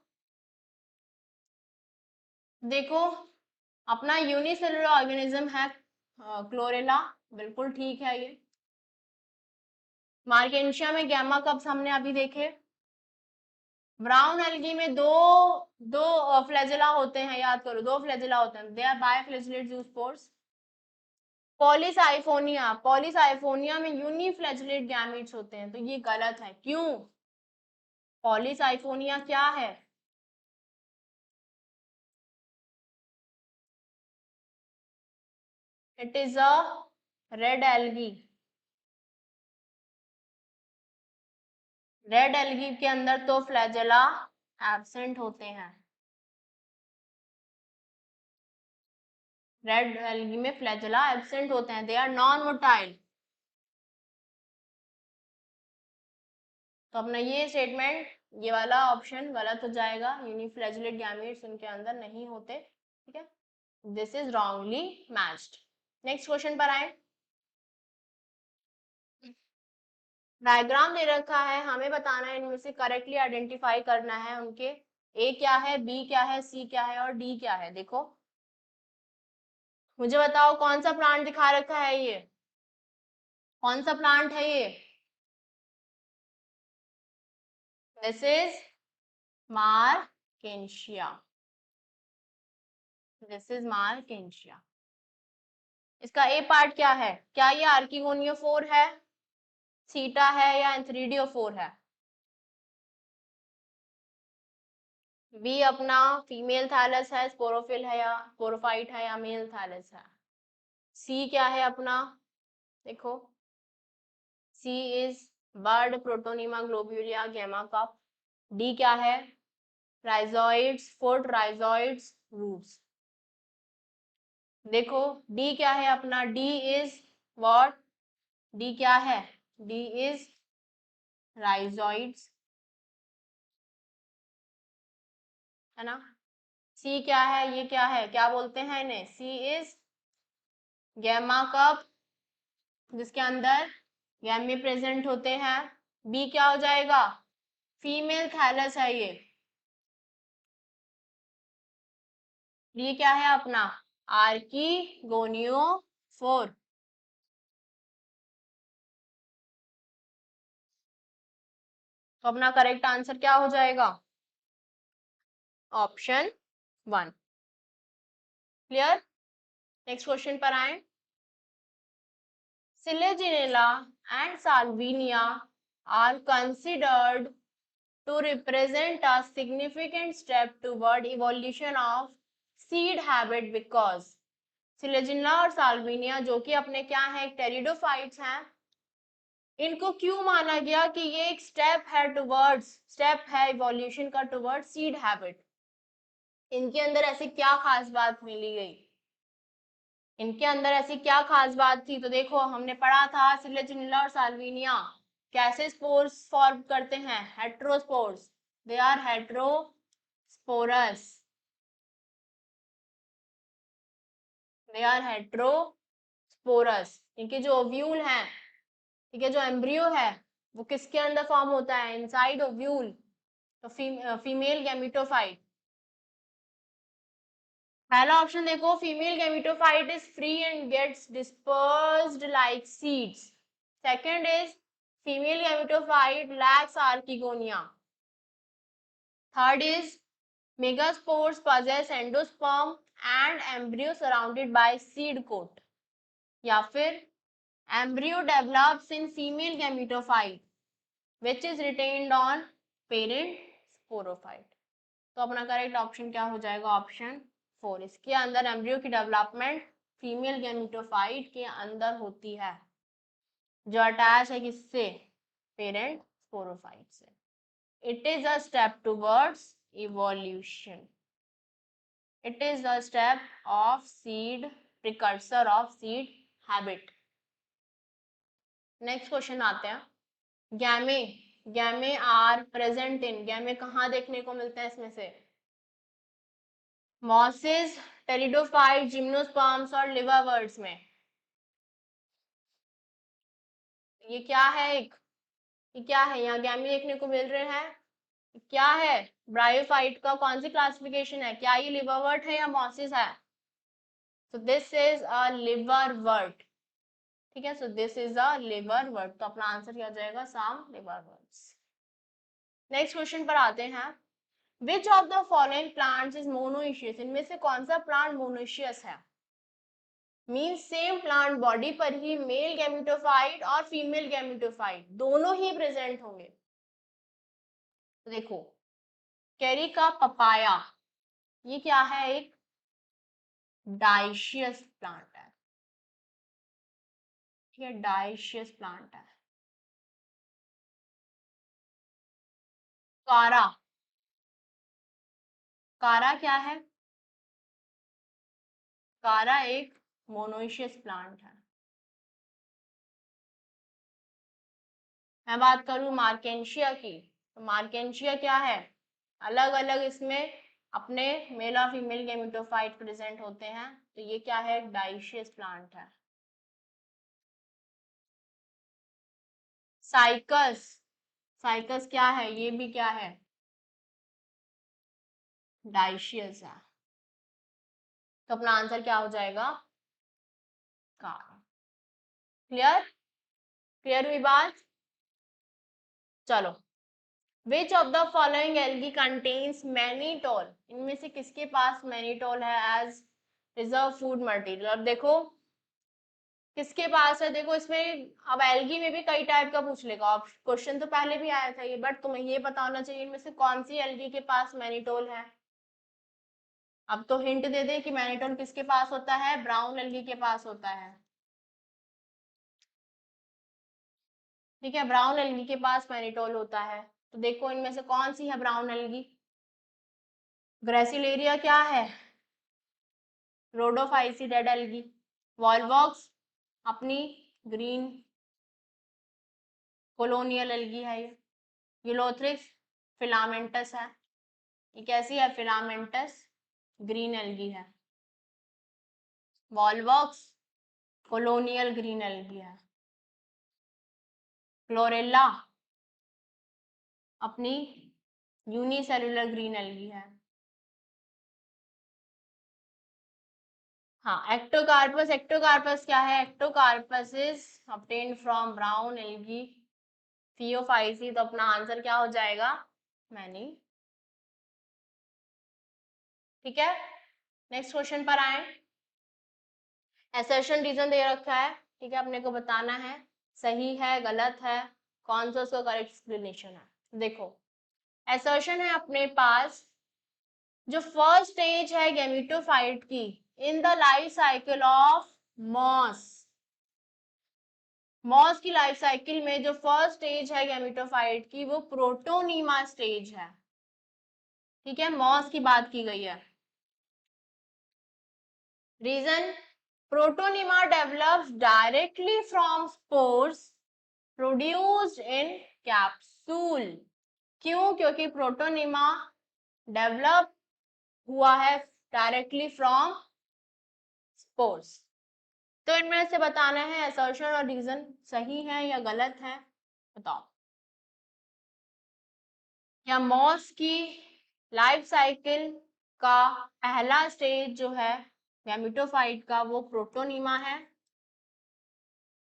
देखो अपना यूनिसेलुलर ऑर्गेनिज्म है क्लोरेला, बिल्कुल ठीक है ये। मार्केंशिया में गैमा कप्स हमने अभी देखे। ब्राउन एल्गी में दो दो फ्लैजेला होते हैं, याद करो, दो फ्लैजेला होते हैं, दे आर बायफ्लैजेलेट ज़ूस्पोर्स। पॉलीसाइफोनिया में यूनिफ्लैजेलेट गैमीट्स होते हैं, तो ये गलत है। क्यों? पॉलीसाइफोनिया क्या है? It is a red algae. Red algae के अंदर तो फ्लैजेला एब्सेंट होते हैं। रेड एल्गी में फ्लैजेला एब्सेंट होते हैं, दे आर नॉन मोटाइल। तो अपना ये स्टेटमेंट, ये वाला ऑप्शन गलत हो जाएगा, यूनिफ्लैजेलेट गैमीट्स उनके अंदर नहीं होते। ठीक है, this is wrongly matched. Next question पर आए। डायग्राम दे रखा है, हमें बताना है, इनमें से करेक्टली आइडेंटिफाई करना है उनके, ए क्या है, बी क्या है, सी क्या है और डी क्या है। देखो मुझे बताओ कौन सा प्लांट दिखा रखा है, ये कौन सा प्लांट है ये? This is Marchantia. This is Marchantia. इसका ए पार्ट क्या है? क्या ये आर्किगोनियोफोर है, सीटा है या एंथ्रीडियोफोर है? बी अपना फीमेल थैलस है, स्पोरोफिल है या स्पोरोफाइट है या मेल थैलस है? सी क्या है अपना? देखो C is bud protonema globule gemma cup. D क्या है? Rhizoids, foot rhizoids, roots. देखो डी क्या है अपना? D is what? डी क्या है? डी इज राइजोइड्स, है ना। सी क्या है? ये क्या है, क्या बोलते हैं इन्हें? सी इज गैमा कप, जिसके अंदर गैमी प्रेजेंट होते हैं। बी क्या हो जाएगा? फीमेल थैलस है ये। ये क्या है अपना? आर्किगोनियोफोर। तो अपना करेक्ट आंसर क्या हो जाएगा? ऑप्शन 1। क्लियर? नेक्स्ट क्वेश्चन पर आए। Selaginella and Salvinia are considered to represent a significant step toward evolution of seed habit because सिलेजिना और साल्विनिया जो कि अपने क्या है, टेरिडोफाइट्स हैं, इनको क्यों माना गया कि ये एक स्टेप है इवोल्यूशन का टुवर्ड्स सीड हैबिट? इनके अंदर ऐसी क्या खास बात मिली गई? इनके अंदर ऐसी क्या खास बात थी? तो देखो हमने पढ़ा था सिलेजिनिला और साल्विनिया कैसे स्पोर्स फॉर्म करते हैं, heterospores. They are heterosporous, they are heterosporous. इनके जो ओव्यूल हैं, ठीक है, जो एम्ब्रियो है वो किसके अंदर फॉर्म होता है? Inside ovule. तो फीमेल गैमिटोफाइट। पहला ऑप्शन देखो, female gametophyte is free and gets dispersed like seeds. Second is female gametophyte lacks archegonia. Third is megaspores possess endosperm and embryo surrounded by seed coat। या फिर embryo develops in female gametophyte which is retained on parent sporophyte। तो अपना correct option क्या हो जाएगा? Option 4। इसके अंदर embryo की डेवलपमेंट फीमेल गैमेटोफाइट के अंदर होती है, जो अटैच है किससे? पेरेंट स्पोरोफाइट से। It is a step towards evolution. It is a step of seed, precursor of seed habit. Next question आते हैं। गैमे, गैमे आर प्रेजेंट इन, गैमे कहाँ देखने को मिलते हैं इसमें से? मॉसेस, टेरिडोफाइट, जिम्नोस्पर्म्स और लिवरवर्ट्स में। ये क्या है? ये क्या है? यहाँ गैमी देखने को मिल रहे हैं, क्या है? ब्रायोफाइट का कौन सी क्लासिफिकेशन है? क्या ये लिवरवर्ट है या मॉसेस है? So this is a liverwort. ठीक है, so this is a liverwort. तो अपना आंसर क्या हो जाएगा? some liverworts. नेक्स्ट क्वेश्चन पर आते हैं. Which of the following plants is monoecious? इनमें से कौन सा प्लांट मोनोशियस है? मीन्स सेम प्लांट बॉडी पर ही मेल गैमेटोफाइट और फीमेल गैमेटोफाइट दोनों ही प्रेजेंट होंगे. तो देखो, कैरी का पपाया, ये क्या है? एक डाइशियस प्लांट है. ठीक है, डाइशियस प्लांट है. कारा, कारा क्या है? कारा एक मोनोशियस प्लांट है. मैं बात करूं मार्केंशिया की, तो मार्केंशिया क्या है? अलग अलग इसमें अपने मेल और फीमेल गैमेटोफाइट प्रेजेंट होते हैं. तो ये क्या है? डाइशियस प्लांट है. साइकस, साइकस क्या है? ये भी क्या है? डाइशियस है. तो अपना आंसर क्या हो जाएगा? कार. क्लियर? क्लियर हुई बात? चलो. Which of the following algae contains mannitol? इनमें से किसके पास मैनीटोल है एज रिजर्व फूड मटेरियल? अब देखो किसके पास है. देखो इसमें अब एल्गी में भी कई टाइप का पूछ लेगा. अब क्वेश्चन तो पहले भी आया था ये, बट तुम्हें ये पता होना चाहिए इनमें से कौन सी एल्गी के पास मैनीटोल है. अब तो हिंट दे दे कि मैनीटोल किसके पास होता है? ब्राउन एल्गी के पास होता है. ठीक है, ब्राउन एल्गी के पास मैनीटोल होता है. तो देखो इनमें से कौन सी है ब्राउन एल्गी? ग्रेसिलेरिया क्या है? रोडोफाइसिडेड एल्गी. वॉलवॉक्स अपनी ग्रीन कोलोनियल एल्गी है. ये यूलोथ्रिक्स फिलामेंटस है. ये कैसी है? फिलामेंटस ग्रीन एल्गी है. वॉलवॉक्स कोलोनियल ग्रीन एल्गी है. क्लोरेला अपनी यूनिसेलुलर ग्रीन एल्गी है. हाँ, एक्टोकार्पस, एक्टोकार्पस क्या है? Ectocarpus is obtained from brown algae Phaeophyceae. तो अपना आंसर क्या हो जाएगा? मैनी. ठीक है, नेक्स्ट क्वेश्चन पर आए. असर्शन रीजन दे रखा है. ठीक है, अपने को बताना है सही है गलत है, कौन सा उसका करेक्ट एक्सप्लेनेशन है. देखो असर्शन है अपने पास, जो फर्स्ट स्टेज है गैमेटोफाइट की in the life cycle of moss. Moss की लाइफ साइकिल में जो फर्स्ट स्टेज है गैमेटोफाइट की वो प्रोटोनीमा स्टेज है. ठीक है, मॉस की बात की गई है. Reason, protonema develops directly from spores produced in capsule. क्यों? क्योंकि प्रोटोनीमा डेवलप हुआ है डायरेक्टली फ्रॉम स्पोर्स. तो इनमें से बताना है असर्शन और रीजन सही है या गलत है. बताओ. या मॉस की लाइफ साइकिल का पहला स्टेज जो है गैमेटोफाइट का वो प्रोटोनीमा है.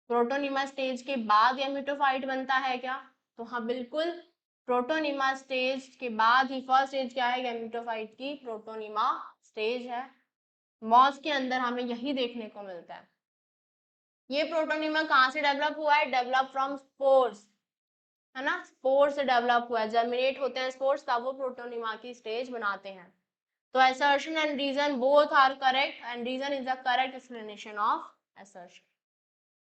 प्रोटोनीमा स्टेज के बाद गैमेटोफाइट बनता है क्या? तो हाँ बिल्कुल, प्रोटोनीमा स्टेज के बाद ही फर्स्ट स्टेज क्या है गैमेटोफाइट की? प्रोटोनीमा स्टेज है. मॉस के अंदर हमें यही देखने को मिलता है. ये प्रोटोनीमा कहाँ से डेवलप हुआ है? डेवलप फ्रॉम स्पोर्स, है ना, स्पोर्स से डेवलप हुआ है. जर्मिनेट होते हैं स्पोर्स तब वो प्रोटोनीमा की स्टेज बनाते हैं. तो assertion and reason both are correct and reason is the correct explanation of assertion.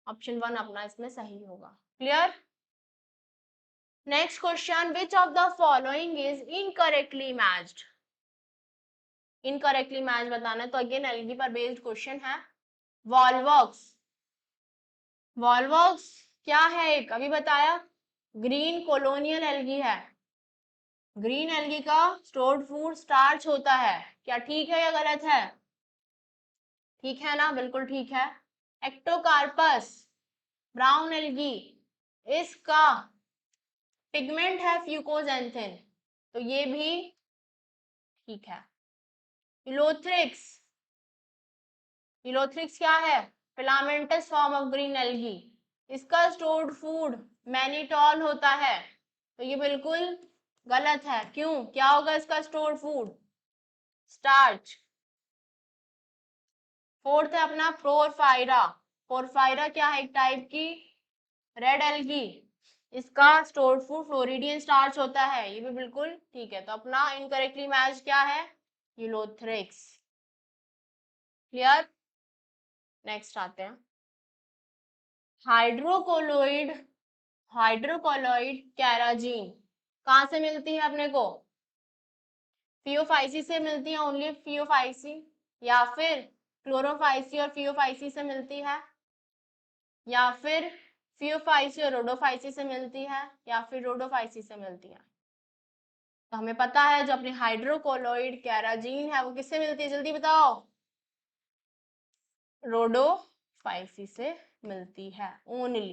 Option 1 अपना इसमें सही होगा. Clear? Next question, which of the following is incorrectly matched? Incorrectly match बताना है तो अगेन एल्गी पर बेस्ड क्वेश्चन है. Volvox, Volvox क्या है? एक अभी बताया ग्रीन कोलोनियल एल्गी है. ग्रीन एल्गी का स्टोर्ड फूड स्टार्च होता है. क्या ठीक है या गलत है? ठीक है ना, बिल्कुल ठीक है. एक्टोकार्पस ब्राउन एल्गी, इसका पिगमेंट है फ्यूकोजेंथिन, तो ये भी ठीक है. यूलोथ्रिक्स यूलोथ्रिक्स क्या है? Filamentous form of green algae. इसका स्टोर्ड फूड मैनिटॉल होता है, तो ये बिल्कुल गलत है। क्यों? क्या होगा इसका स्टोर्ड फूड? स्टार्च। फोर्थ है अपना पोरफायरा। पोरफायरा क्या है? एक टाइप की रेड एल्गी। इसका स्टोर्ड फूड फ्लोरिडियन स्टार्च होता है, ये भी बिल्कुल ठीक है। तो अपना इनकरेक्टली मैच क्या है? यूलोथ्रिक्स। क्लियर? नेक्स्ट आते हैं। हाइड्रोकोलोइड, हाइड्रोकोलोइड कैराजीन कहाँ से मिलती है अपने को? फियोफाइसी से मिलती है, ओनली फियोफाइसी, या फिर क्लोरोफाइसी और फियोफाइसी से मिलती है, या फिर फियोफाइसी और रोडोफाइसी से मिलती है, या फिर रोडोफाइसी से मिलती है? तो हमें पता है जो अपनी हाइड्रोकोलोइड कैराजीन है वो किससे मिलती है? जल्दी बताओ। रोडोफाइसी से मिलती है only.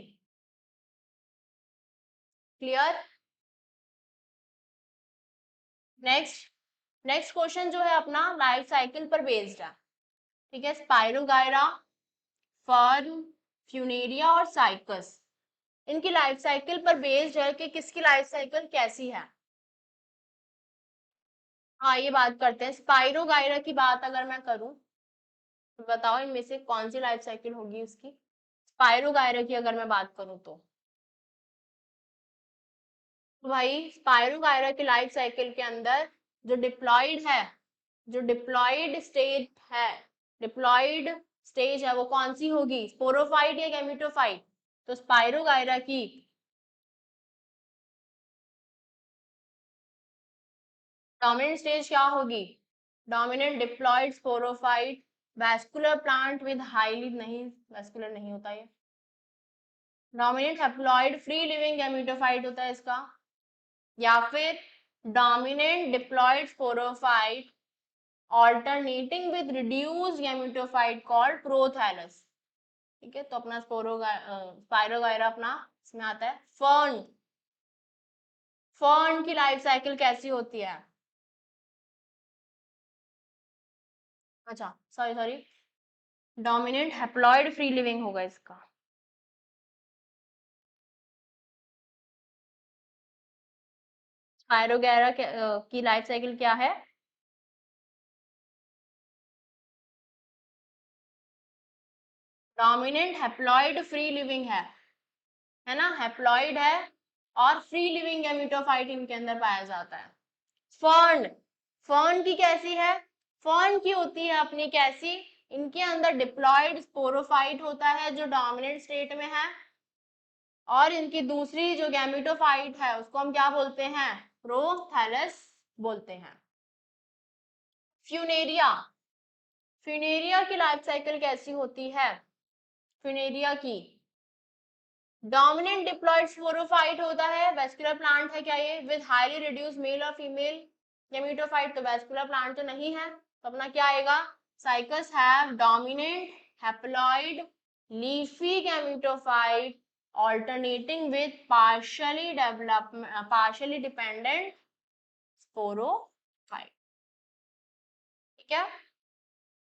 Clear? Next, next question जो है अपना लाइफ साइकिल पर बेस्ड है, ठीक है। स्पाइरोगायरा, फर्न, फ्यूनेरिया और साइकस, इनकी लाइफ साइकिल पर बेस्ड है कि किसकी लाइफ साइकिल कैसी है। हाँ, ये बात करते हैं। स्पाइरोगायरा की बात अगर मैं करूं तो बताओ इनमें से कौन सी लाइफ साइकिल होगी उसकी? स्पाइरोगायरा की अगर मैं बात करूं तो भाई स्पाइरोगायरा की लाइफ साइकिल के अंदर जो डिप्लॉइड है, जो डिप्लॉइड स्टेज है, डिप्लॉइड स्टेज है वो कौन सी होगी? स्पोरोफाइट या गैमेटोफाइट? तो स्पाइरोगायरा की डोमिनेंट स्टेज क्या होगी? Dominant diploid sporophyte. Vascular plant with highly, नहीं वैस्कुलर नहीं होता ये। Dominant haploid free living gametophyte होता है इसका, या फिर dominant diploid sporophyte alternating with reduced gametophyte called prothallus. ठीक है, तो अपना स्पाइरोगायरा अपना इसमें आता है। फर्न, फर्न की लाइफ साइकिल कैसी होती है? अच्छा sorry sorry, dominant haploid free living होगा इसका। स्पाइरोगायरा की लाइफ साइकिल क्या है? डोमिनेंट हैप्लॉइड फ्री लिविंग है ना, हैप्लॉइड है और फ्री लिविंग गैमेटोफाइट इनके अंदर पाया जाता है। फर्न, फर्न की कैसी है? फर्न की होती है अपनी कैसी? इनके अंदर डिप्लॉइड स्पोरोफाइट होता है जो डोमिनेंट स्टेट में है, और इनकी दूसरी जो गैमेटोफाइट है उसको हम क्या बोलते हैं? प्रोथैलस बोलते हैं। फ्यूनेरिया, फ्यूनेरिया की लाइफ साइकिल कैसी होती है? फ्यूनेरिया की डोमिनेंट डिप्लॉइड स्पोरोफाइट होता है, वेस्कुलर प्लांट है क्या ये, विद हाईली रिड्यूस्ड मेल और फीमेल गैमेटोफाइट। तो वेस्कुलर प्लांट तो नहीं है, तो अपना क्या आएगा? Cycas have dominant haploid leafy gametophyte alternating with partially dependent sporophyte. ठीक है,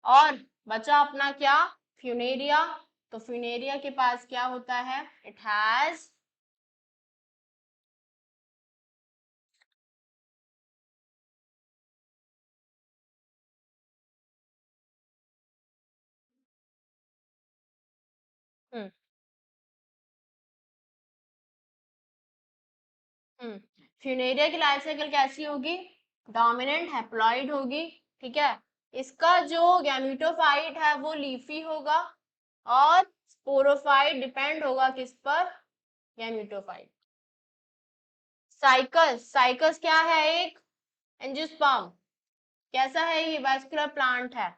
और बचा अपना क्या? फ्यूनेरिया। तो फ्यूनेरिया के पास क्या होता है? इट हैज फ्यूनेरिया की लाइफ साइकिल कैसी होगी? डोमिनेंट हैप्लॉइड होगी, ठीक है। इसका जो गैमेटोफाइट है वो लीफी होगा, और स्पोरोफाइट डिपेंड होगा किस पर? गैमेटोफाइट। साइकस, साइकस क्या है? एक एंजियोस्पर्म। कैसा है ये? वैस्कुलर प्लांट है,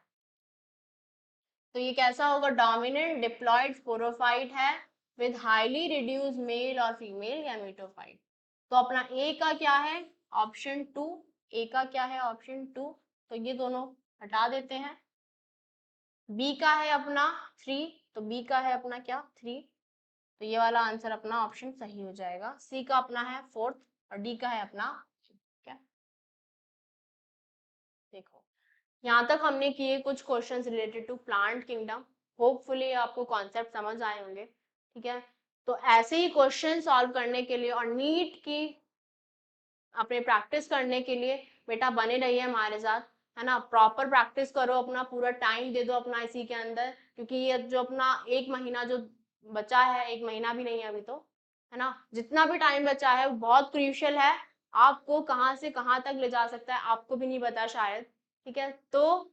तो ये कैसा होगा? डोमिनेंट डिप्लॉइड स्पोरोफाइट है विद हाईली रिड्यूस्ड मेल और फीमेल गैमेटोफाइट। तो अपना ए का क्या है? Option to. ए का क्या है? Option two. तो ये दोनों हटा देते हैं। बी का है अपना थ्री, तो बी का है अपना क्या? थ्री। तो ये वाला आंसर अपना ऑप्शन सही हो जाएगा। सी का अपना है फोर्थ, और डी का है अपना क्या? देखो, यहाँ तक हमने किए कुछ questions related to plant kingdom. Hopefully आपको कॉन्सेप्ट समझ आए होंगे, ठीक है। तो ऐसे ही क्वेश्चन सॉल्व करने के लिए और नीट की अपने प्रैक्टिस करने के लिए बेटा बने रहिए हमारे साथ, है ना। प्रॉपर प्रैक्टिस करो, अपना पूरा टाइम दे दो अपना इसी के अंदर, क्योंकि ये जो अपना 1 महीना जो बचा है, 1 महीना भी नहीं है अभी तो, है ना, जितना भी टाइम बचा है वो बहुत क्रूशियल है। आपको कहाँ से कहाँ तक ले जा सकता है आपको भी नहीं पता शायद, ठीक है। तो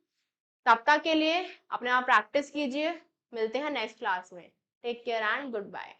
तब तक के लिए अपने आप प्रैक्टिस कीजिए, मिलते हैं नेक्स्ट क्लास में। Take care and good bye.